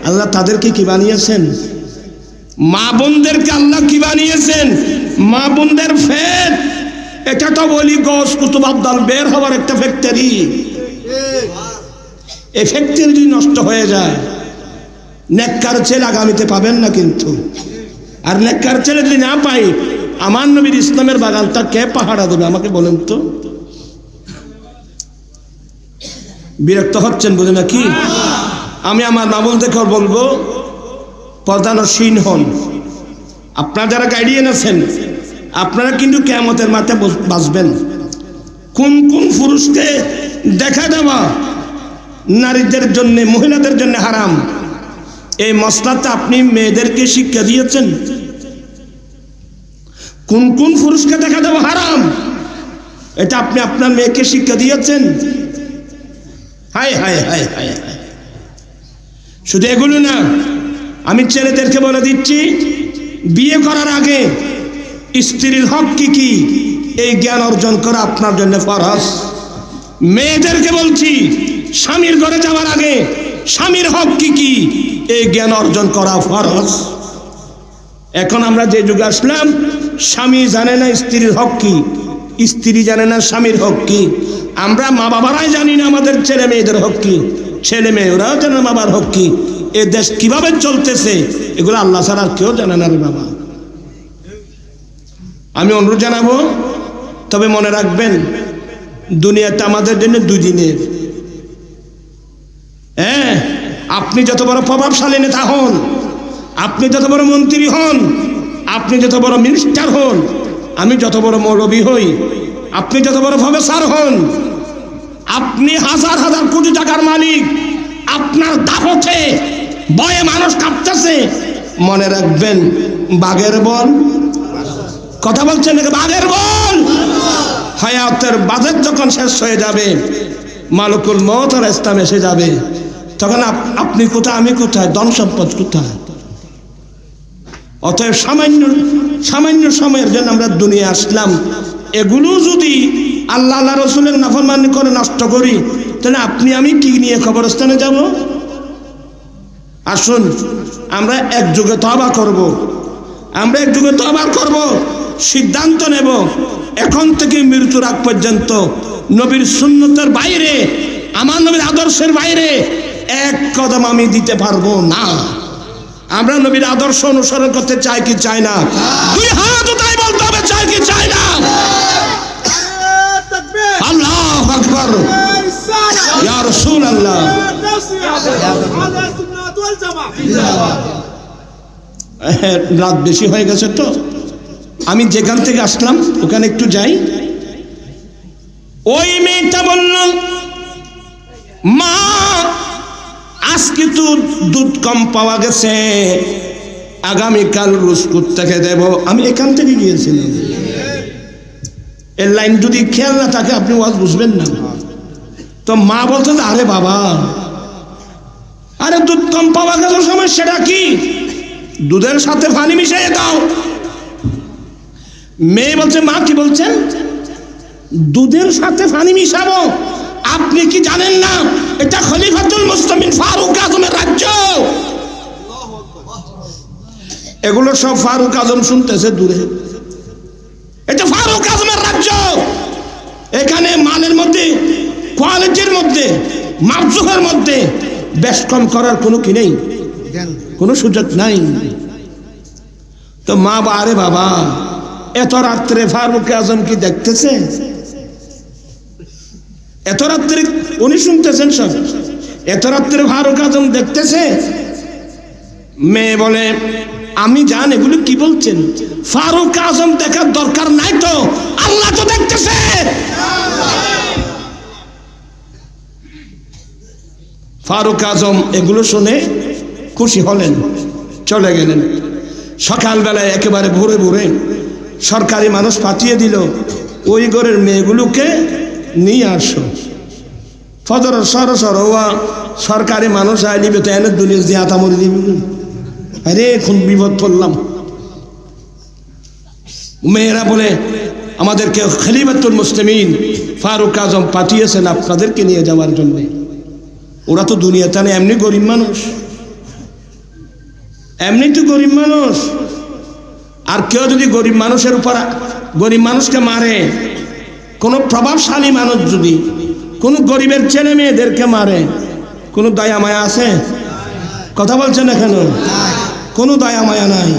A: আল্লাহ তাদেরকে কি বানিয়েছেন? মা বোনদেরকে আল্লাহ কি বানিয়েছেন? মা বোনদের ফেট, এটা তো বলি গস কুতুব আবদাল বের হওয়ার একটা ফ্যাক্টরি। এই ফ্যাক্টরি যদি নষ্ট হয়ে যায়, নেককার ছেলে আগামীতে পাবেন না কিন্তু। আর নেককার ছেলে যদি না পাই, আমার নবীর ইসলামের বাগানটা কে পাহারা দেবে আমাকে বলেন তো? বিরক্ত হচ্ছেন বুঝে নাকি? আমি আমার মামুনদেরকে বলবো, পর্দানসীন হন। আপনারা যারা গাইডিয়ান আছেন, আপনারা কিন্তু কিয়ামতের মাঠে বাঁচবেন। কোন কোন পুরুষকে দেখা দেওয়া নারীদের জন্য, মহিলাদের জন্য হারাম, এই মসলাটা আপনি মেয়েদেরকে শিক্ষা দিয়েছেন? কোন কোন পুরুষকে দেখা দেওয়া হারাম, এটা আপনি আপনার মেয়েকে শিক্ষা দিয়েছেন? হায় হায় হায় হায়। শুধু এগুলো না, আমি ছেলেদেরকে বলে দিচ্ছি, বিয়ে করার আগে স্ত্রীর হক কি কি এই জ্ঞান অর্জন করা আপনার জন্য ফরজ। মেয়েদেরকে বলছি, স্বামীর ঘরে যাওয়ার আগে স্বামীর হক কি কি এই জ্ঞান অর্জন করা ফরজ। এখন আমরা যে যুগে আসলাম, স্বামী জানে না স্ত্রীর হক কি, স্ত্রী জানে না স্বামীর হক কি। আমরা মা বাবারাই জানি না আমাদের ছেলে মেয়েদের হক কি, ছেলে মেয়েরাও জানে না বাবার হক কি। এ দেশ কিভাবে চলতেছে এগুলো আল্লাহ ছাড়া কেউ জানে না রে বাবা। আমি অনুরোধ জানাবো, তবে মনে রাখবেন দুনিয়াটা আমাদের জন্য দুদিনের। হ্যাঁ, আপনি যত বড় প্রভাবশালী নেতা হন, আপনি যত বড় মন্ত্রী হন, আপনি যত বড় মিনিস্টার হন, আমি যত বড় মৌলবী হই, আপনি যত বড় প্রফেসর হন, আপনি হাজার হাজার কোটি টাকার মালিক, আপনার দাপটে ভয়ে মানুষ কাঁপতেছে, মনে রাখবেন বাঘের বল, কথা বলছেন নাকি? বাঘের বল, হায়াতের বাজেট যখন শেষ হয়ে যাবে, মালিকুল মউত আর ইসলাম এসে যাবে, তখন আপনি কোথায়, আমি কোথায়, ধন সম্পদ কোথায়? অতএব সামান্য সামান্য সময়ের জন্য আমরা দুনিয়া আসলাম, এগুলো যদি আল্লাহ আল্লাহ রসুলের নাফরমানি করে নষ্ট করি, তাহলে আপনি আমি কি নিয়ে কবরস্থানে যাব? আসুন আমরা একযোগে তওবা করব, আমরা একযোগে তওবা করব, সিদ্ধান্ত নেব এখন থেকে মৃত্যুর আগ পর্যন্ত নবীর সুন্নতের বাইরে আমার নবীর আদর্শের বাইরে এক কদম আমি দিতে পারবো না। আমরা নবীর আদর্শ অনুসরণ করতে চাই কি চাই না? দুই হাত উঠাই বলতে হবে, চাই কি চাই না? আল্লাহু আকবার, ইয়া রাসূলুল্লাহ। রাত বেশি হয়ে গেছে তো আমি যেখান থেকে আসলাম ওখানে একটু যাই। ওই মেয়েটা বলল, মা আজকে তো দুধ কম পাওয়া গেছে, আগামীকাল রুস্কুট থেকে দেব। আমি এখান থেকে গিয়েছিলাম। এর লাইন যদি খেয়াল না থাকে আপনি ওয়াজ বুঝবেন না। তো মা বলতো, আরে বাবা, আরে দুধ কম পাওয়া গেছে, সমস্যাটা কি? দুধের সাথে পানি মিশিয়ে দাও। মেয়ে বলছে, মা কি বলছেন? দুধের সাথে পানি মিশাবো? আপনি কি জানেন না এটা খলিফাতুল মুসলিমিন ফারুক আজমের রাজ্য? এগুলো সব ফারুক আজম শুনতেছে দূরে। এটা ফারুক আজমের রাজ্য। এখানে মানের মধ্যে, কোয়ালিটির মধ্যে, মাপজুহের মধ্যে বেশ কম করার কোনো কি নেই, কোনো সুযোগ নাই। তো মা, আরে বাবা, এত রাত্রে ফারুক আজম কি দেখতেছে? এত রাত্রে উনি শুনতেছেন সব? এত রাত্রে ফারুক আজম দেখতেছে? মেয়ে বলে, আমি জান এগুলো কি বলছেন? ফারুক আজম দেখার দরকার নাই তো, আল্লাহ তো দেখতেছে। ফারুক আজম এগুলো শুনে খুশি হলেন, চলে গেলেন। সকালবেলায় একেবারে ভোরে ভোরে সরকারি মানুষ পাঠিয়ে দিল, ওই ঘরের মেয়েগুলোকে নিয়ে আসো। ফজর সর সরকারি মানুষ আইলিবে তো এনে দুনিয়া দিয়ে আতা মরে দিবি। আরে এখন বিপদ পড়লাম। মেয়েরা বলে, আমাদেরকে খলিফাতুল মুসলিমিন ফারুক আজম পাঠিয়েছেন আপনাদেরকে নিয়ে যাওয়ার জন্য। ওরা তো দুনিয়াতে না, এমনি গরিব মানুষ, এমনি তো গরিব মানুষ। আর কেউ যদি গরিব মানুষের উপর, গরিব মানুষকে মারে, কোনো প্রভাবশালী মানুষ যদি কোনো গরিবের ছেলে মেয়েদেরকে মারে, কোনো দয়া মায়া আছে? কথা বলছেন না কেন? কোনো দয়া মায়া নাই।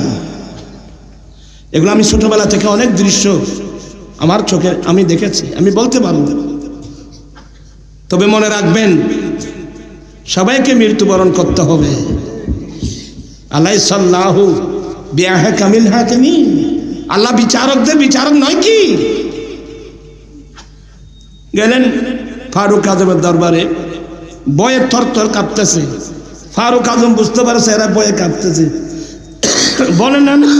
A: এগুলো আমি ছোটবেলা থেকে অনেক দৃশ্য আমার চোখে আমি দেখেছি, আমি বলতে পারবো। তবে মনে রাখবেন, সবাইকে মৃত্যুবরণ করতে হবে। আলাইসাল্লাহু বিআহকামিল হাকিমিন, আল্লাহ বিচারকদের বিচারক নয় কি? গেলেন ফারুক আজমের দরবারে, বয়ে থরথর কাঁপতেছে। ফারুক আজম বুঝতে পারছে এরা বয়ে কাঁপতেছে। বলেন, না না,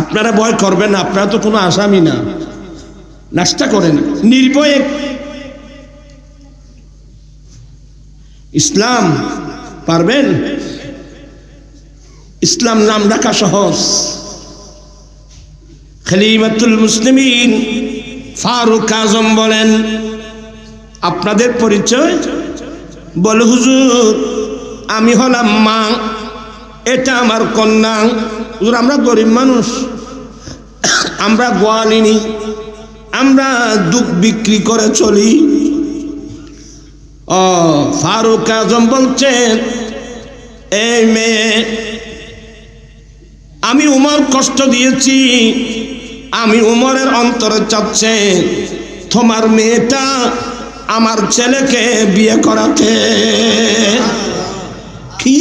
A: আপনারা ভয় করবেন না, আপনারা তো কোনো আসামি না, নাস্তা করেন নির্ভয়ে। ইসলাম পারবেন? ইসলাম নাম রাখা সহজ। খলিফাতুল মুসলিমিন ফারুক আজম বলেন, আপনাদের পরিচয়? বলে, হুজুর আমি হলাম মা, এটা আমার কন্যা। হুজুর আমরা গরিব মানুষ, আমরা গোয়ালিনী, আমরা দুধ বিক্রি করে চলি। ও ফারুক আজম বলছেন, এই মেয়ে, আমি উমর কষ্ট দিয়েছি, আমি উমরের অন্তরে চাচ্ছে তোমার মেয়েটা আমার ছেলেকে বিয়ে করাতে। কি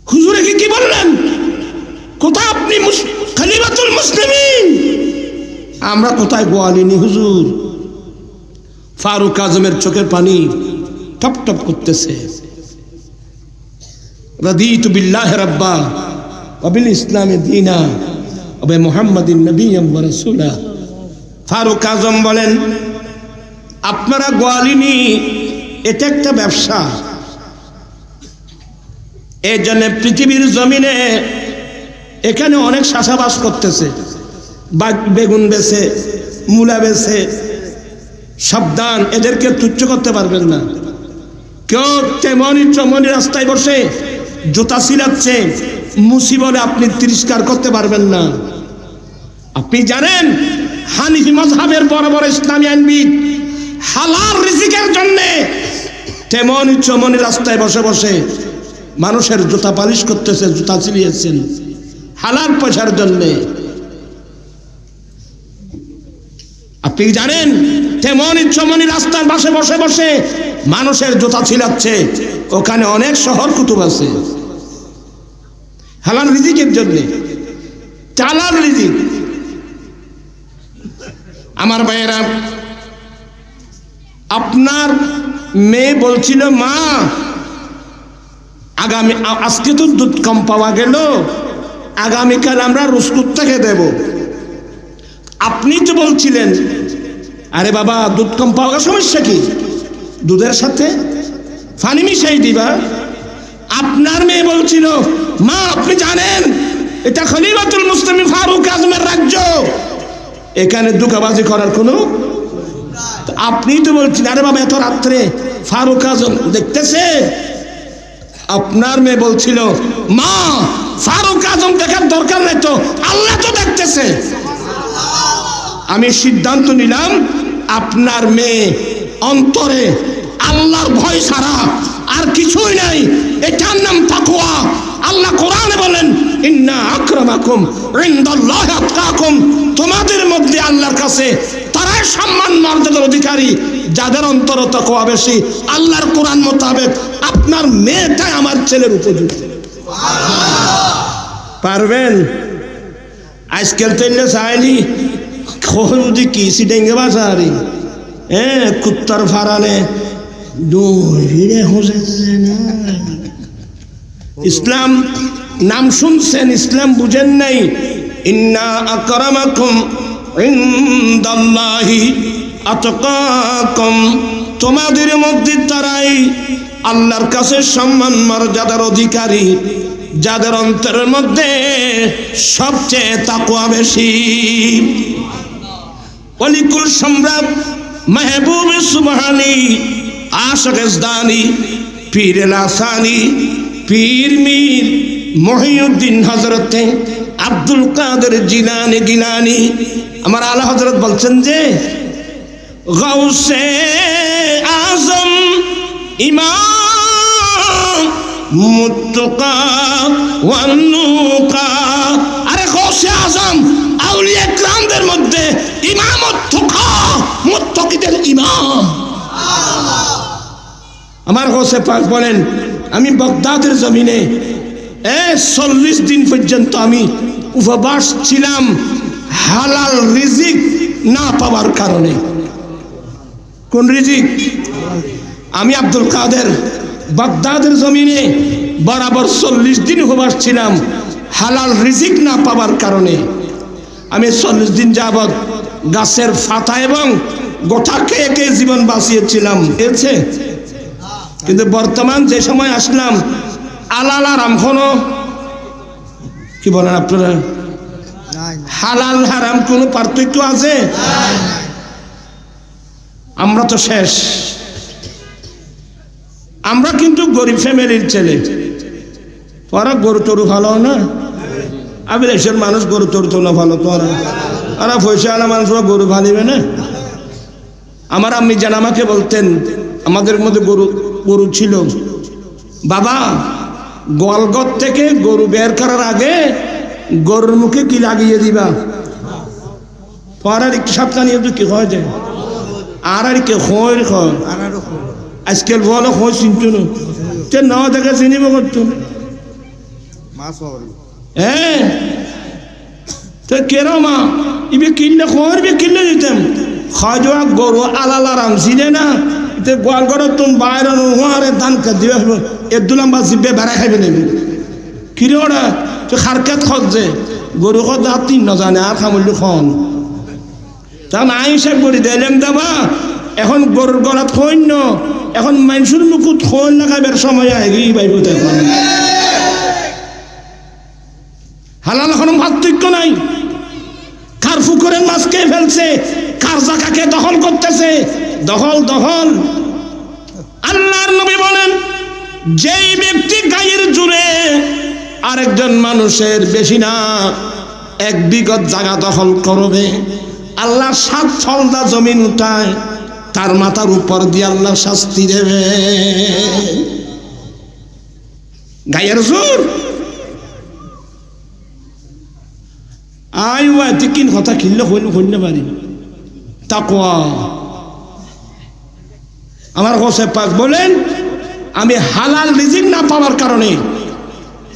A: হুজুরে কি বললেন? কোথায় আপনি খলিফাতুল মুসলিমিন? আমরা কোথায় গোয়ালিনী হুজুর? ফারুক আজমের চোখের পানি টপ টপ করতেছে। রাদিতু বিল্লাহি রাব্বা ওয়া বিল ইসলামি দীনা ওয়া বি মুহাম্মাদিন নাবিয়্যান ওয়া রাসূলা। ফারুক আজম বলেন, আপনারা গোয়ালিনী, এটা একটা ব্যবসা। এই জন্য পৃথিবীর জমিনে এখানে অনেক চাষাবাস করতেছে, বেগুন বেছে, মূলা বেছে। সাবধান, এদেরকে তুচ্ছ করতে পারবেন না। কেউ তেমনি রাস্তায় বসে জুতা ছিলাচ্ছে, মুসি বলে আপনি তিরস্কার করতে পারবেন না। আপনি জানেন হানিফি মাযহাবের বড় বড় ইসলামী আইনবিদ হালাল রিজিকের জন্য তেমনই চমনি রাস্তায় বসে বসে মানুষের জুতা পালিশ করতেছে, জুতা ছিলিয়েছেন হালাল পয়সার জন্য। আপনি জানেন তেমনই চমনি রাস্তার পাশে বসে বসে মানুষের জুতা ছিলাচ্ছে, ওখানে অনেক শহর কুতুব আছে হালাল রিজিকের জন্য, হালাল রিজিক। আমার ভাইয়েরা, আপনার মেয়ে বলছিল মা আগামী আজকে তো দুধ কম পাওয়া গেল, আগামীকাল আমরা রুস্কুত থেকে দেব। আপনি তো বলছিলেন আরে বাবা দুধ কম পাওয়া সমস্যা কি, দুধের সাথে পানি মিশাই দিবা। আপনার মেয়ে বলছিল মা আপনি জানেন এটা খলিফাতুল মুসলিমিন ফারুক আজমের রাজ্য, এখানে দুকাবাজি করার কোনো। আপনি তো বলছেন আরে বাবা এত রাত্রে ফারুক আজম দেখতেছে। আপনার মেয়ে বলছিল মা ফারুক আজম দেখার দরকার নেই তো, আল্লাহ তো দেখতেছে। আমি সিদ্ধান্ত নিলাম আপনার মেয়ে অন্তরে আল্লাহর ভয় ছাড়া আর কিছুই নাই, এটার নাম তাকওয়া। আল্লাহ কোরআনে বলেন ইন্না আকরামাকুম ইনদাল্লাহি আতকাকুম, তোমাদের মধ্যে আল্লাহর কাছে তারাই সম্মান মর্যাদার অধিকারী যাদের অন্তরে তাকওয়া বেশি। আল্লাহর কোরআন মোতাবেক আপনার মেয়েটাই আমার ছেলের উপযুক্ত। পারবেন? আজকাল তেলে চাইনি খুদি কি সিডেঙ্গে বাসারি কুত্তার ফারানে ইসলাম নাম শুনছেন, ইসলাম বুঝেন নাই। ইন্না আকরামাকুম ইনদাল্লাহি আতকাকুম, তোমাদের মধ্যে তারাই আল্লাহর কাছে সম্মান মর্যাদার অধিকারী যাদের অন্তরের মধ্যে সবচেয়ে তাকওয়া বেশি। অলিকুল সম্রাট মাহবুব সুবহানি আশিক ইজদানি পীর লাসানি পীর মীর মহিউদ্দিন হযরত আব্দুল কাদের জিলানী গিলানী আমার আলা হযরত বলছেন যে গাউসে আজম ইমাম মুত্তাকা ওয়ান্নুকা, আরে গাউসে আজম আউলিয়া কিরামদের মধ্যে ইমাম মুত্তাকিদের ইমাম। আমার গাউসে পাক বলেন আমি বাগদাদের জমিনে 40 দিন পর্যন্ত আমি উপবাস ছিলাম হালাল রিজিক না পাওয়ার কারণে। কোন রিজিক? আমি আব্দুল কাদের বাগদাদের জমিনে বরাবর 40 দিন উপবাস ছিলাম হালাল রিজিক না পাওয়ার কারণে। আমি 40 দিন যাবৎ গাছের পাতা এবং গোটা খেয়ে খেয়ে জীবন বাঁচিয়েছিলাম, এসে কিন্তু বর্তমান যে সময় আসলাম আলাল আরাম কোনো কি বলেন আপনারা, হালাল হারাম কোনো পার্থক্য আছে? আমরা তো শেষ। আমরা কিন্তু গরিব ফ্যামিলির ছেলে, ওরা গরু টরু ভালো না, আমি দেশের মানুষ গরু টরু তো না ভালো, তো ওরা পয়সা আলা মানুষ গরু ভালিবে না। আমার আম্মি জান আমাকে বলতেন, আমাদের মধ্যে গরু ছিল, বাবা গোয়ালঘর থেকে গরু বের করার আগে গরুর মুখে কি লাগিয়ে দিবা, পরার একটু সাবধান কি হয় যায় আর কে হয় আজকাল বলো হয় চিনতো না দেখে চিনিব করতো হ্যাঁ তো কেরো মা ইবে কিনলে খোঁড়বে কিনলে দিতাম খাওয়া গরু আলালা রাম চিনে না গোয়াল ঘর তুমি বাইরে নোয়ারে ধান কে দিবে এদুলাম বা জিব্বে বেড়া খাইবে নেবে কিরে ওরা তো খারকাত খোঁজে গরু খোঁজ আর তিন জানে আর খামুল্লু খন তখন আই হিসাব করি দিলাম দেবা এখন গরুর গলাত খৈন্য এখন মানুষের মুকুট খৈন লাগাইবার সময় আগে বাইব হালাল এখন পার্থক্য নাই। কার পুকুরের মাছ কে ফেলছে, কার জায়গাকে দখল করতেছে, দখল দখল। আল্লাহর নবী বলেন যেই ব্যক্তি গায়ের জুড়ে আরেকজন মানুষের বেশি না 1 বিঘত জায়গা দখল করবে আল্লাহ 7 ফলদা জমিন উঠায়, তার মাথার উপর দিয়ে আল্লাহ শাস্তি দেবে। গায়ের জোর আই ওয়াতে কিন কথা খিললে হইল পারি তাকওয়া। আমার হোসে পাক বলেন, আমি হালাল রিজিক না পাওয়ার কারণে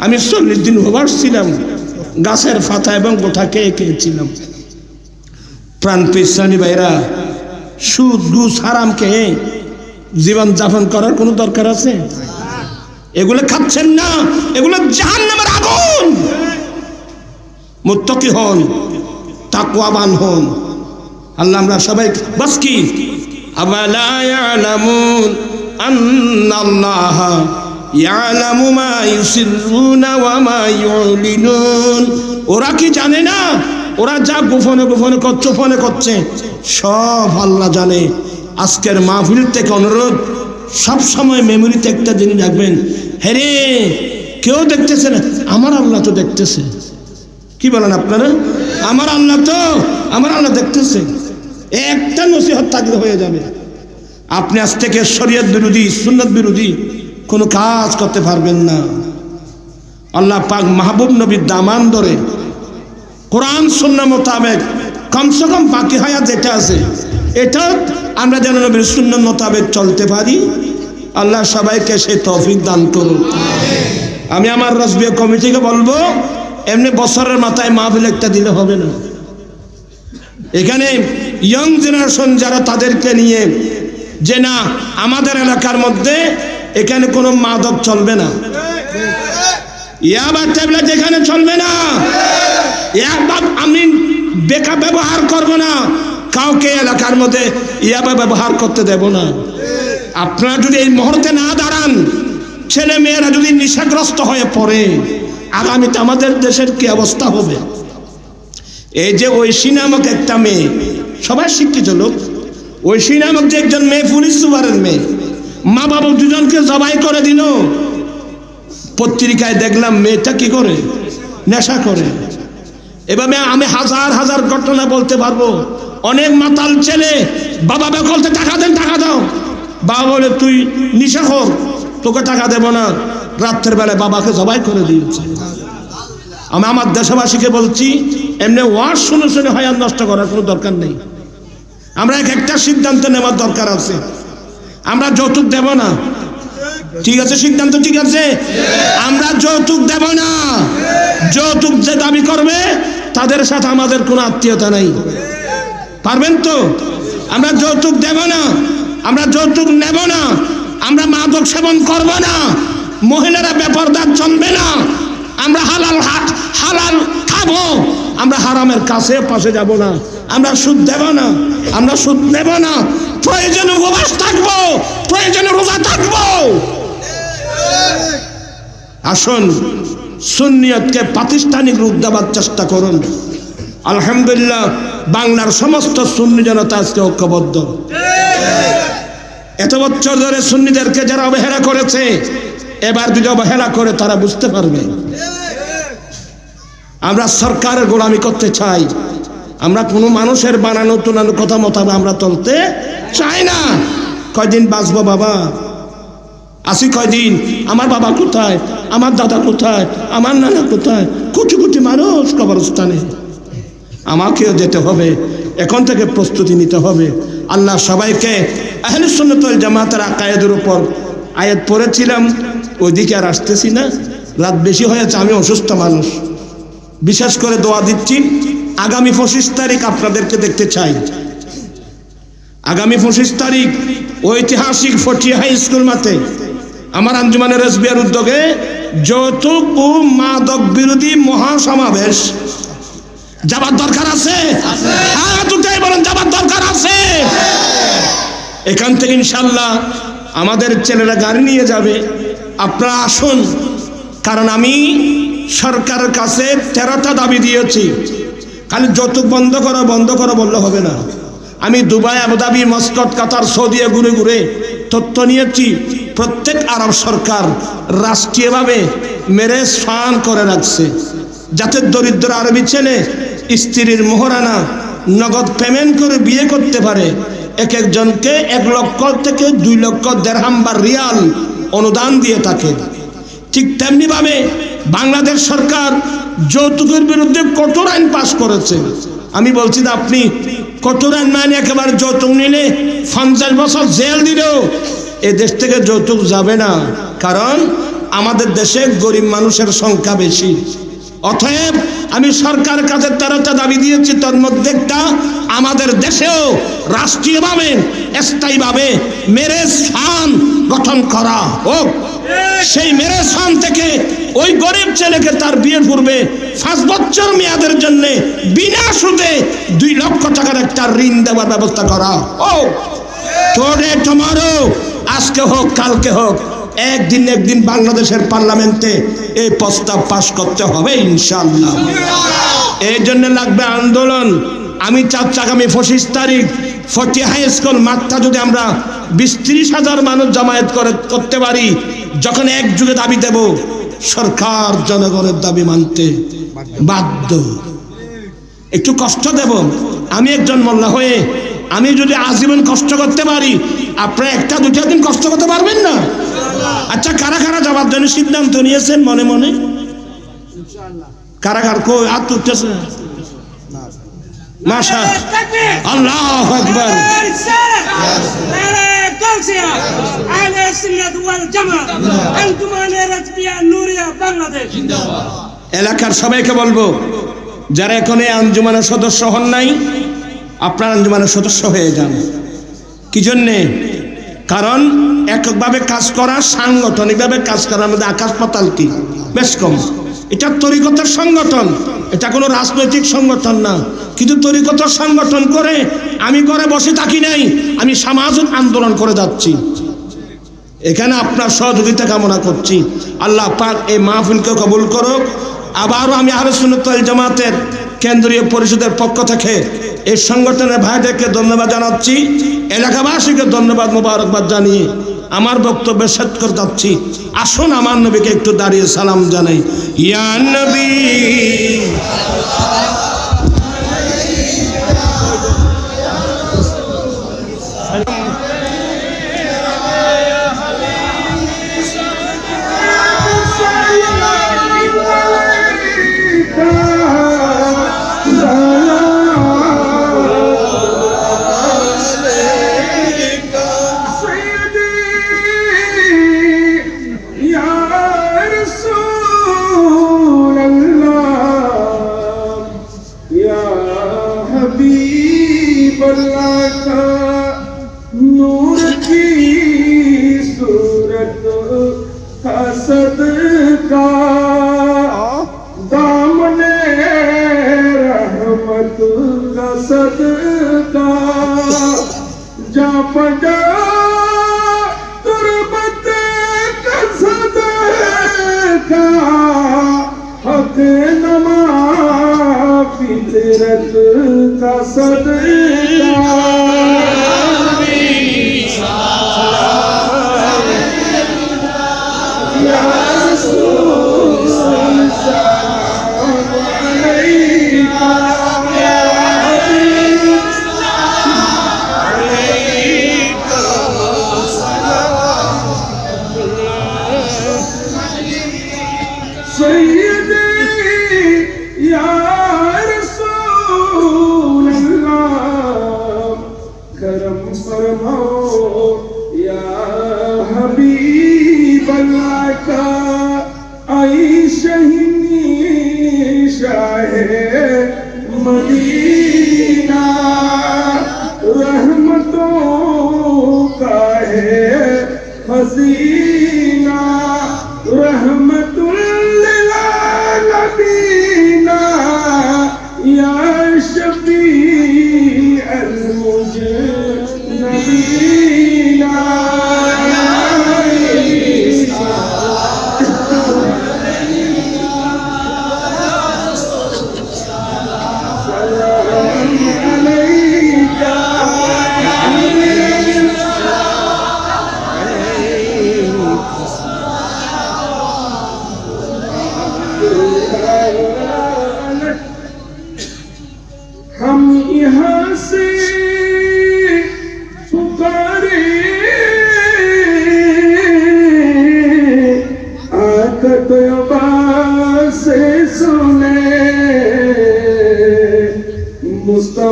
A: আমি 40 দিন উপবাস ছিলাম, গাছের পাতা এবং গোটা খেয়েছিলাম। প্রাণ পেশানি ভাইরা, সুদ ঘুষ হারাম খেয়ে জীবন যাপন করার কোনো দরকার আছে? এগুলো খাচ্ছেন না, এগুলো জাহান্নামের আগুন। মুত্তাকি হন, তাকওয়াবান হন। আল্লাহ আমরা সবাই বাস কি আওয়ালা ইয়ালামুন আন্নাল্লাহা ইয়ালামু মা ইউসিররুনা ওয়া মা ইউলিনুন। ওরা কি জানে না? ওরা যা গোপনে গোপনে চোপনে করছে সব আল্লাহ জানে। আজকের মাহফিল থেকে অনুরোধ, সব সময় মেমোরিতে একটা জিনিস রাখবেন, হেরে কেউ দেখতেছে না, আমার আল্লাহ তো দেখতেছে। কি বলেন আপনারা? আমার আল্লাহ দেখতেছে। একটা নসিহত থাকলে হয়ে যাবে। আপনি আজ থেকে শরীয়ত বিরোধী, সুন্নাত বিরোধী কোনো কাজ করতে পারবেন না। আল্লাহ পাক মাহবুব নবীর দামান ধরে কোরআন সুন্নাহ মোতাবেক কমসে কম বাকি হায়াত যেটা আছে এটা আমরা যেন নবীর সুন্নাহ মোতাবেক চলতে পারি। আল্লাহ সবাইকে সেই তৌফিক দান করুন। আমি আমার রাসবিয়া কমিটিকে বলবো, এমনি বছরের মাথায় মাহফিল একটা দিলে হবে না। এখানে ইয়ং জেনারেশন যারা, তাদেরকে নিয়ে যে না আমাদের এলাকার মধ্যে এখানে কোনো মাদক চলবে না, ইয়াবা ট্যাবলেট এখানে চলবে না, আমি বেকা ব্যবহার করব না, কাউকে এলাকার মধ্যে ইয়াবা ব্যবহার করতে দেব না। আপনারা যদি এই মুহূর্তে না দাঁড়ান, ছেলে মেয়েরা যদি নেশাগ্রস্ত হয়ে পড়ে, আগামীতে আমাদের দেশের কি অবস্থা হবে? এই যে ঐশী নামক একটা মেয়ে, সবাই শিক্ষিত লোক, ঐশী নামক যে একজন মেয়ে, পুলিশ সুপারের মেয়ে, মা বাবা দুজনকে জবাই করে দিল। পত্রিকায় দেখলাম মেয়েটা কি করে, নেশা করে। এভাবে আমি হাজার হাজার ঘটনা বলতে পারবো। অনেক মাতাল ছেলে, বাবা বলতে টাকা দেন, টাকা দাও, বাবা বলে তুই নেশাখোর, তোকে টাকা দেব না, রাত্রের বেলায় বাবাকে জবাই করে দিয়েছে। আমি আমার দেশবাসীকে বলছি, এমনি ওয়াজ শুনে শুনে হায়াত নষ্ট করার কোনো দরকার নেই। আমরা একটা সিদ্ধান্ত নেওয়ার দরকার আছে, আমরা যৌতুক দেব না। ঠিক আছে, সিদ্ধান্ত ঠিক আছে, আমরা যৌতুক দেব না। যৌতুক যে দাবি করবে তাদের সাথে আমাদের কোনো আত্মীয়তা নাই, পারবেন তো? আমরা যৌতুক দেব না, আমরা যৌতুক নেব না, আমরা মাদক সেবন করব না, মহিলারা বেপরদার চলবে না, আমরা হালাল খাবো, আমরা হারামের কাছে পাশে যাব না, আমরা সুদ দেব না, আমরা সুদ নেব না, প্রয়োজনে উপবাস থাকবো, প্রয়োজনে রোজা থাকবো। আসুন সুন্নিয়তকে প্রাতিষ্ঠানিক রূপ দেওয়ার চেষ্টা করুন। আলহামদুলিল্লাহ, বাংলার সমস্ত সুন্নি জনতা আজকে ঐক্যবদ্ধ। এত বছর ধরে সুন্নিদেরকে যারা অবহেলা করেছে, এবার যদি অবহেলা করে তারা বুঝতে পারবে। আমরা সরকারের গোলামি করতে চাই, আমরা কোনো মানুষের বানানো তুলানো কথা মোতাবেক আমরা চলতে চাই না। কয়দিন বাঁচবো বাবা, আসি কয়দিন, আমার বাবা কোথায়, আমার দাদা কোথায়, আমার নানা কোথায়, কোটি কোটি মানুষ কবরস্থানে, আমাকেও যেতে হবে। এখন থেকে প্রস্তুতি নিতে হবে। আল্লাহ সবাইকে আহলে সুন্নাত ওয়াল জামাতের আকায়েদের উপর আয়াত পড়েছিলাম, ওইদিকে আর আসতেছি না, রাত বেশি হয়েছে, আমি অসুস্থ মানুষ। বিশেষ করে দোয়া দিচ্ছি, আগামী 25 তারিখ আপনাদেরকে দেখতে চাই। আগামী 25 তারিখ ঐতিহাসিক ফটিয়া হাই স্কুল মাঠে আমার আঞ্জুমানের রাসবিয়ার উদ্যোগে যৌতুক ও মাদক বিরোধী মহাসমাবেশ। যাবার দরকার আছে? হ্যাঁ, দুটাই বলেন, যাবার দরকার আছে। এখান থেকে ইনশাল্লাহ আমাদের ছেলেরা গাড়ি নিয়ে যাবে, আপনারা আসুন। কারণ আমি সরকারের কাছে 13টা দাবি দিয়েছি। খালি যৌতুক বন্ধ করো বললে হবে না। আমি দুবাই, আবুধাবি, মস্কট, কাতার, সৌদি ঘুরে ঘুরে তথ্য নিয়েছি। প্রত্যেক আরব সরকার রাষ্ট্রীয়ভাবে ম্যারেজ ফান করে রাখছে, যাতে দরিদ্র আরবি ছেলে স্ত্রীর মোহরানা নগদ পেমেন্ট করে বিয়ে করতে পারে, এক একজনকে 1 লক্ষ থেকে 2 লক্ষ দিরহাম বা রিয়াল অনুদান দিয়ে থাকে। ঠিক তেমনি ভাবে বাংলাদেশ সরকার যৌতুকের বিরুদ্ধে কঠোর আইন পাশ করেছে। আমি বলছি না, আপনি কঠোর আইন মানে একেবারে যৌতুক নিলে 50 বছর জেল দিলেও এ দেশ থেকে যৌতুক যাবে না, কারণ আমাদের দেশে গরিব মানুষের সংখ্যা বেশি। অতএব আমি সরকারের কাছে 13টা দাবি দিয়েছি, তার মধ্যে একটা আমাদের দেশেও রাষ্ট্রীয়ভাবে স্থায়ীভাবে ম্যারেজ ফান্ড গঠন করা হোক। সেই ম্যারেজ ফান্ড থেকে ওই গরিব ছেলেকে তার বিয়ের পূর্বে 5 বছর মেয়াদের জন্য বিনা সুদে 2 লক্ষ টাকার একটা ঋণ দেওয়ার ব্যবস্থা করা হোক। টুডে টুমরো, আজকে হোক কালকে হোক, একদিন বাংলাদেশের পার্লামেন্টে এই প্রস্তাব পাশ করতে হবে ইনশাআল্লাহ। এই জন্য লাগবে আন্দোলন। আমি চাচ্ছি আগামী 25 তারিখ ফটি হাই স্কুল মাঠটা যদি আমরা 20-30 হাজার মানুষ জমায়েত করতে পারি, যখন একযুগে দাবি দেব, সরকার জনগণের দাবি মানতে বাধ্য। একটু কষ্ট দেব। আমি একজন মোল্লা হয়ে আমি যদি আজীবন কষ্ট করতে পারি, আপনারা 1-2 দিন কষ্ট করতে পারবেন না? আচ্ছা, কারা কারা যাওয়ার জন্য সিদ্ধান্ত নিয়েছেন মনে মনে? কারা কারা কই হাত উঠতেছে? মাশাআল্লাহ, আল্লাহু আকবার। এলাকার সবাইকে বলবো, যারা এখন এই আঞ্জুমানের সদস্য হন নাই, আপনার আঞ্জুমানের সদস্য হয়ে যান। কি জন্যে? কারণ এককভাবে কাজ করা, সাংগঠনিকভাবে কাজ করার মধ্যে আকাশ পাতাল কি বেশ কম। এটা তরিকতের সংগঠন, এটা কোনো রাজনৈতিক সংগঠন না। কিন্তু তরিকতের সংগঠন করে আমি ঘরে বসে থাকি নাই, আমি সামাজিক আন্দোলন করে যাচ্ছি। এখানে আপনার সহযোগিতা কামনা করছি। আল্লাহ পাক এই মাহফিলকে কবুল করুক। আবারও আমি আহলে সুন্নাত ওয়াল জামাতের কেন্দ্রীয় পরিষদের পক্ষ থেকে এই সংগঠনের ভাইদেরকে ধন্যবাদ জানাচ্ছি, এলাকাবাসীকে ধন্যবাদ মোবারকবাদ জানিয়ে আমার বক্তব্য শেষ করে যাচ্ছি। আসুন আমার নবীকে একটু দাঁড়িয়ে সালাম জানাই। ইয়া নবী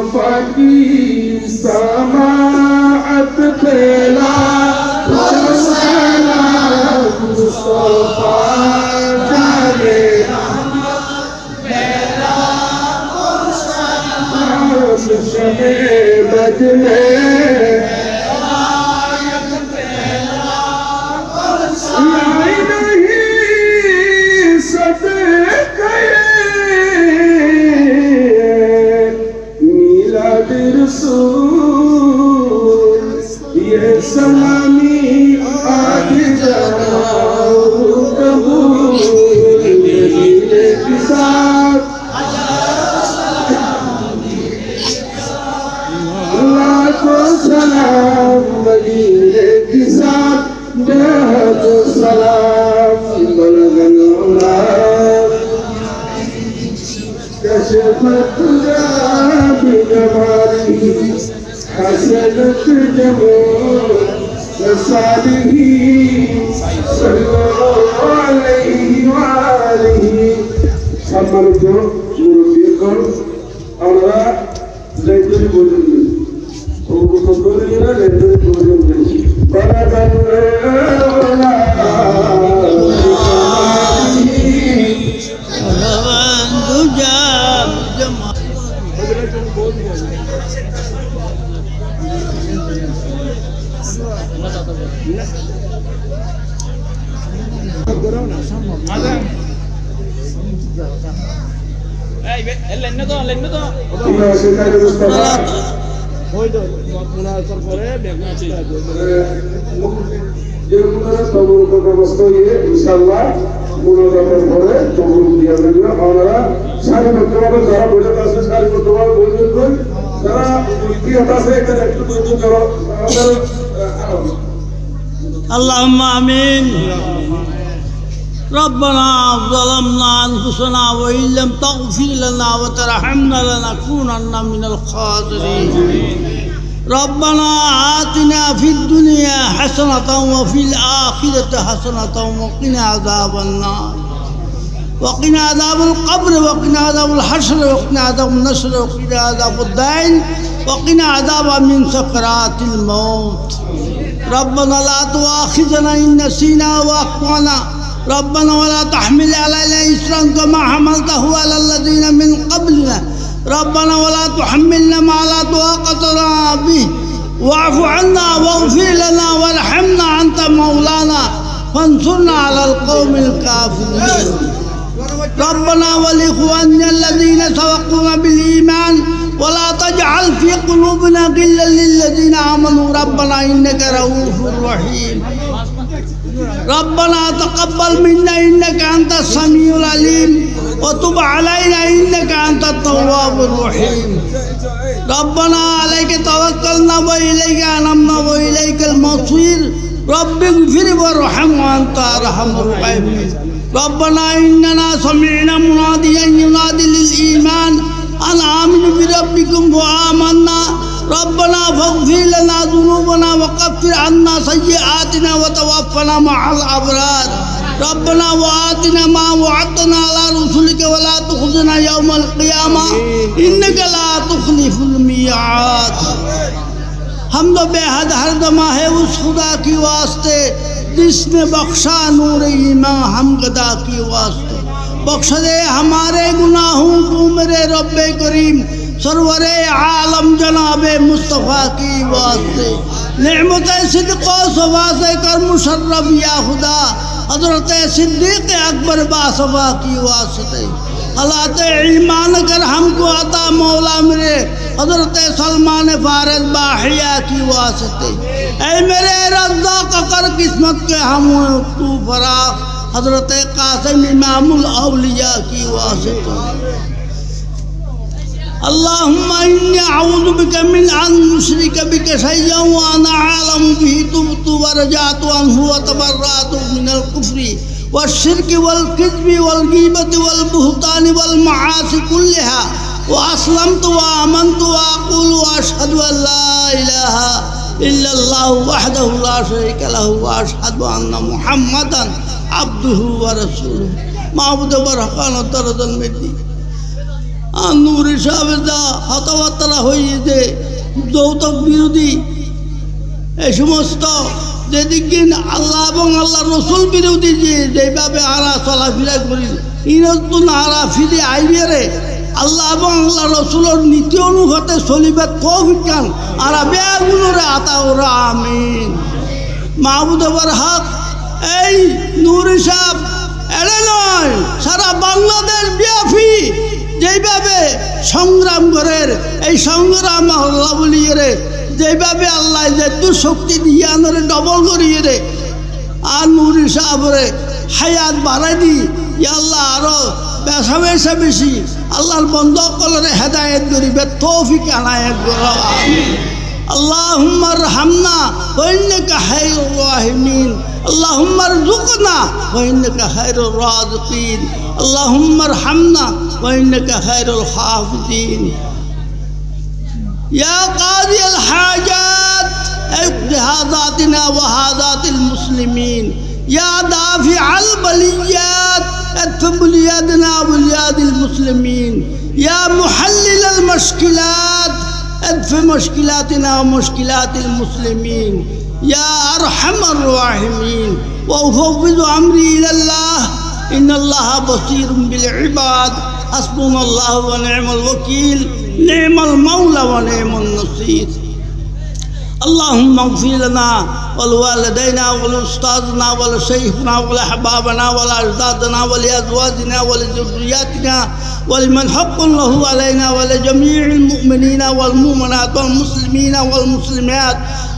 B: मुस्तफा की समाअत फैला मुस्तफा जाने शमे बजने लाई नहीं सदके मीलाद रसूल ये सलामी आज जाओ कबूल मेरे के साथ सलाम मदीने के साथ जहद सलाम बलगनुला कशफत जमाली हसनत जमूल सालिही सल्लल्लाहु अलैहि वालिही সম্মানিত মুরব্বিগণ আমরা লাইব্রেরি বলুন ইনশাআল্লাহ মুনাজাতের পরে তবুল দিয়া দেবে আপনারা সারিবদ্ধভাবে যারা বসে আছে সারিবদ্ধভাবে বসবেন যারা কি আছে এটা একটু বলতে করো
C: আল্লাহুম্মা আমিন ربنا ظلمنا أنفسنا وإن لم تغفر لنا وترحمنا لنكونن من الخاسرين ربنا آتنا في الدنيا حسنة وفي الآخرة حسنة وقنا عذاب النار وقنا عذاب القبر وقنا عذاب الحشر وقنا عذاب النشر وقنا عذاب الدين وقنا عذاب من سكرات الموت ربنا لا تؤاخذنا إن نسينا وأخطأنا ربنا ولا تحمل علينا إصرا كما حملته على الذين من قبلنا ربنا ولا تحملنا ما لا طاقة لنا به واعف عنا واغفر لنا وارحمنا أنت مولانا فانصرنا على القوم الكافرين ربنا ولإخواننا الذين سبقونا بالإيمان ولا تجعل في قلوبنا غلا للذين آمنوا ربنا إنك رؤوف رحيم ربنا تقبل منا إنك أنت السميع العليم وتب علينا إنك أنت التواب الرحيم ربنا عليك توكلنا وإليك أنبنا وإليك المصير رب اغفر وارحم وأنت أرحم الراحمين ربنا إننا سمعنا مناديا ينادي للإيمان أن آمنوا بربكم فآمنا ربنا فاغفر لنا ذنوبنا وكفر عنا سيئاتنا وتوفنا مع الأبرار ربنا وآتنا ما وعدتنا على رسلك ولا تخزنا يوم القيامة إنك لا تخلف الميعاد حمد و बेहद हर दमा है उस खुदा की वास्ते जिसने बख्शा नूर ईमान हम गदा की वास्ते बख्श दे हमारे गुनाहों को मेरे रब्बे करीम सरवरे आलम जनाबे मुस्तफ़ा की वास्ते नेमत सिद्क़ सफ़ा से कर मुशर्रफ या खुदा हज़रत सिद्दीक़ अकबर बासफ़ा की वास्ते हालात ईमान कर हमको अता मौला मेरे हज़रत सलमान फ़ारिस बाहिया की वास्ते ऐ मेरे रज़्ज़ाक़ कर किस्मत के हम तू फराख हज़रत क़ासिम इमामुल औलिया की वास्ते अल्लाहुम्मा इन्नी अऊज़ु बिका मिन अन युश्रिका बिका शय्यन व अना आलमु बिही तुबतु व रजअतु अन्हु व तबर्रअतु मिनल कुफ्रि वश्शिर्कि वल किज़्बि वल गीबति वल बुहतानि वल मआसि कुल्लिहा व अस्लमतु व आमनतु व अक़ूलु अशहदु अन ला इलाहा इल्लल्लाहु वहदहु ला शरीका लहु व अशहदु अन्ना मुहम्मदन अब्दुहु व रसूलुहु माबूद बरहकान तरदन मिद्दी নূর সাহেবের যা হতাবার্তা হয়েছে যৌতুক বিরোধী এই সমস্ত যেদিকে আল্লাহ এবং আল্লাহ রসুল বিরোধী যেভাবে আরা চলাফেরা করি ইনতুন আরা ফিরে আইবেরে আল্লাহ এবং আল্লাহ রসুলের নীতি অনুপাতে চলিবে তৌফিকান আর বেগুলোরে আতা ওরা আমিন মাহবুদ হক এই নূর সাহেব এড়ে নয় সারা বাংলাদেশ ব্যাপী যেইভাবে সংগ্রাম করেন এই সংগ্রাম আল্লাহ বলিয়ে রে যেভাবে আল্লাহ যেহেতু শক্তি দিয়ে আনরে ডবল করিয়ে রে আর নূর সাহেবরে হায়াত বাড়াই দি আল্লাহ আরো বেশা বেশা বেশি আল্লাহর বন্ধ কলরে হেদায়েত করিবে তৌফিক আনায়াত করো اللهم ارحمنا وإنك خير الراحمين اللهم ارزقنا وإنك خير الرازقين اللهم ارحمنا وإنك خير الحافظين يا قاضي الحاجات اقض حاجاتنا وحاجات المسلمين يا دافع البليات ادفع بلياتنا وبليات المسلمين يا محلل المشكلات ادفع مشكلاتنا ومشكلات المسلمين يا أرحم الراحمين وأفوض أمري إلى الله إن الله بصير بالعباد حسبنا الله ونعم الوكيل نعم المولى ونعم النصير اللهم اغفر لنا ولوالدينا ولأستاذنا ولشيخنا ولأحبابنا ولأجدادنا ولأزواجنا ولذرياتنا ولمن حق له علينا ولجميع المؤمنين والمؤمنات والمسلمين والمسلمات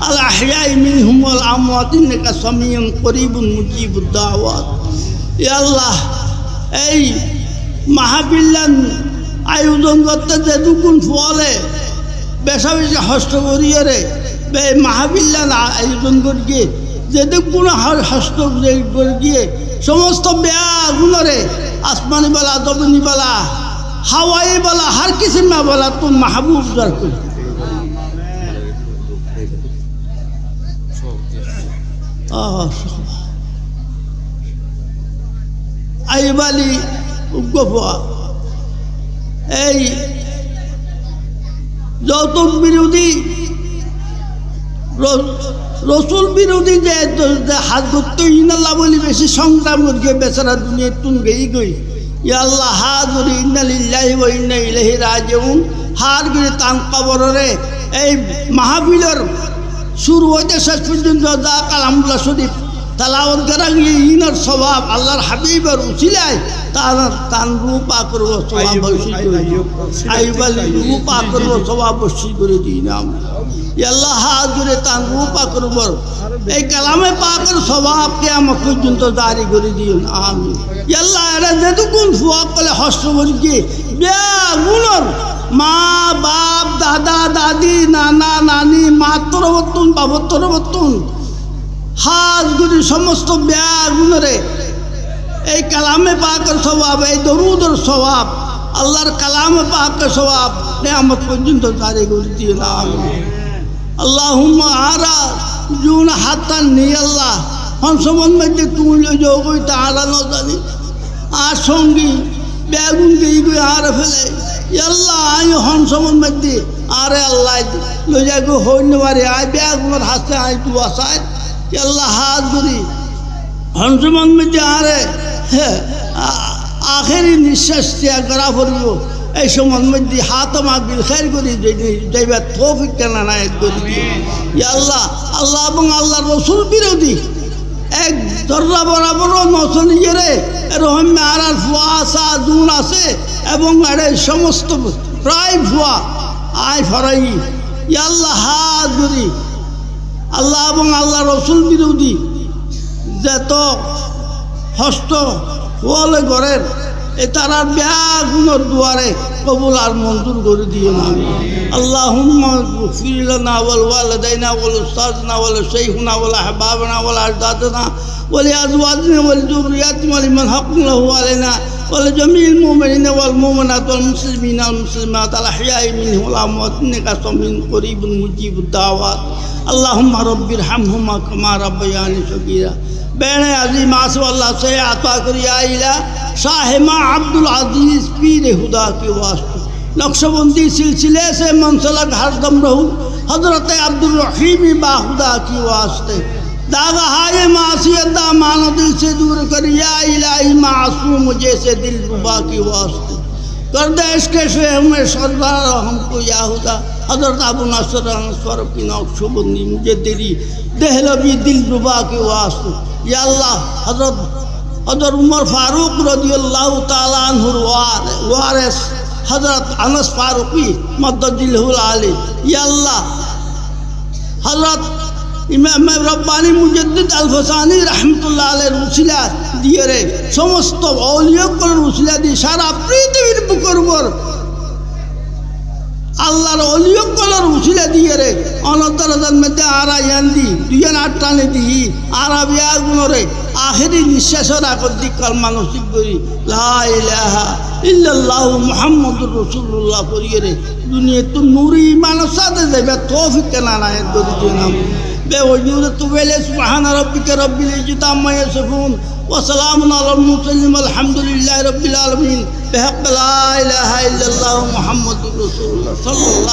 C: الأحياء منهم والأموات إنك سميع قريب مجيب الدعوات يا الله أي মাহফিলান আয়োজন করতে যেটুকুন ফলে বেশা বেশি হস্ত করিয়ে রে মাহফিলান আয়োজন করিয়ে যেটুকুন হস্ত করিয়ে সমস্ত বেগুণরে আসমানি বালা দবনি বালা হাওয়াই বালা হর কিসিমা বালা তো মাহবুব দর করি আইবালি উগ্গফা এই যৌতুক বিরোধী রসুল বিরোধী যে হাত ধরতে ইনাল্লাহ বলি বেশি সংগ্রাম করিয়ে বেচারা দুনিয়া তুন গেই গই ইয়াল্লাহ হা ধরি ইন্নালিল্লাহি ওয়া ইন্না ইলাইহি রাজিউন হার গিয়ে তান কবরে এই মাহফিলের শুরু হইতে শেষ পর্যন্ত যা কালামুল্লাহ শরীফ তালাওয়াত করা গিয়ে ইনার স্বভাব আল্লাহর হাবিবের উছিলায় তার রূপা করব স্বভাব বসি করে আইবালি রূপা করব স্বভাব বসি করে দিই নাম আল্লাহ হাজুরে তার রূপা করব এই কালামে পাকের স্বভাবকে আমার পর্যন্ত জারি করে দিন আমি আল্লাহ এরা যেটুকুন ফুয়াব বলে হস্ত বর্গী বেগুণর মা বাপ দাদা দাদি নানা নানি মাতর বর্তুন বাবতর বর্তুন হাজগুলি সমস্ত বেগুণরে এই কালামে পাকের স্বভাব এই দরুদের স্বভাব আল্লাহর কালামে পাকের স্বভাব আমার পর্যন্ত জারি করে দিয়ে না আল্লাহুম্মা আরা জুন হাতান নি আল্লাহ হংসমন মধ্যে তুমি যোগইতে আড়ানো জানি আর সঙ্গী বেগুন গিয়ে গিয়ে আর ফেলে আল্লাহ আই হংসমন মধ্যে আরে আল্লাহ লইয়া গো হইন পারে আই বেগুনের হাতে আই তু আসায় আল্লাহ হাত ধরি হংসমন মধ্যে আরে আখেরি নিঃশ্বাস ত্যাগ করা পড়ব এই সময়ের মধ্যে হাত মাগবিল খের করি যাইবা তৌফিক কেনা নাই করি আল্লাহ আল্লাহ এবং আল্লাহ রসুল বিরোধী এক দরজা বরাবর নচনিয়ে রে এরকম আর ফুয়া আসা জুন আছে এবং এর সমস্ত প্রায় ফুয়া আয় ফরাই আল্লাহ হাত ধরি আল্লাহ এবং আল্লাহ রসুল বিরোধী যত হস্ত ওয়ালে ঘরের এই তারা বেগুনের দুয়ারে কবুল আর মঞ্জুর করে দিও না আল্লাহুম্মা গফির লানা ওয়াল ওয়ালিদাইনা ওয়াল উস্তাযনা ওয়াল শাইখনা ওয়াল আহবাবনা ওয়াল আজদাদনা ওয়াল আজওয়াজনা ওয়াল যুররিয়াতিনা ওয়া লিমান হাক্কা লাহু আলাইনা ওয়াল জামিল মুমিনিনা ওয়াল মুমিনাত ওয়াল মুসলিমিনা ওয়াল মুসলিমাত আল আহইয়াই মিনহুম ওয়াল আমওয়াত ইন্নাকা সামিউন করিবুন মুজিবুদ দাওয়াত আল্লাহুম্মা রাব্বিরহামহুমা কামা রাব্বায়ানি সগীরা বেড়ে আজিম আসো আল্লাহ से आता करिया इला शाह मां अब्दुल अजीज पीर खुदा के वास्ते नक्शबंदी सिलसिले से मनसलक हरदम रहू हजरत अब्दुल रहीम बाहुदा की वास्ते दागा हाय मासियत दा मानो दिल से दूर कर या इलाही मासूम जैसे दिल रुबा की वास्ते कर दे इसके से हमें सरदार हमको याहुदा हजरत अबू नसर अंसर की नक्शबंदी मुझे तेरी दहलवी दिल रुबा की वास्ते या अल्लाह हजरत उमर फारूक रदियल्लाहु ताला अन्हु वारिस हजरत अनस फारूकी मद्ददिलहुल आली या अल्लाह हजरत इमाम रब्बानी मुजद्दिद अल-फसानी रहमतुल्लाह अलैहि रुसिला दिए रे समस्त औलिया को रुसिला दी सारा पृथ्वीर बुकर पर আল্লাহর অলিয়কলর উসিলে দিয়ে রে অনন্তরদের মধ্যে আরা ইয়ান্দি দুইজন আটটানে দিই আরা বিয়া গুণরে আখেরি নিঃশ্বাসের আগত কালমা নসিব করি লা ইলাহা ইল্লাল্লাহু মুহাম্মাদুর রাসূলুল্লাহ করিয়ে রে দুনিয়া তো নূরি ইমানের সাথে যাবে তৌফিক কেনা না এত দিতে নাম বে ওজুরে তো বেলে সুবহান রাব্বিকা রব্বিল ইজ্জাতি আম্মা ইয়াসিফুন ওয়া সালামুন আলাল মুরসালিন আলহামদুলিল্লাহি রাব্বিল আলামিন বিহাক্কি লা ইলাহা ইল্লাল্লাহু মুহাম্মাদুর রাসূলুল্লাহ সাল্লাল্লাহু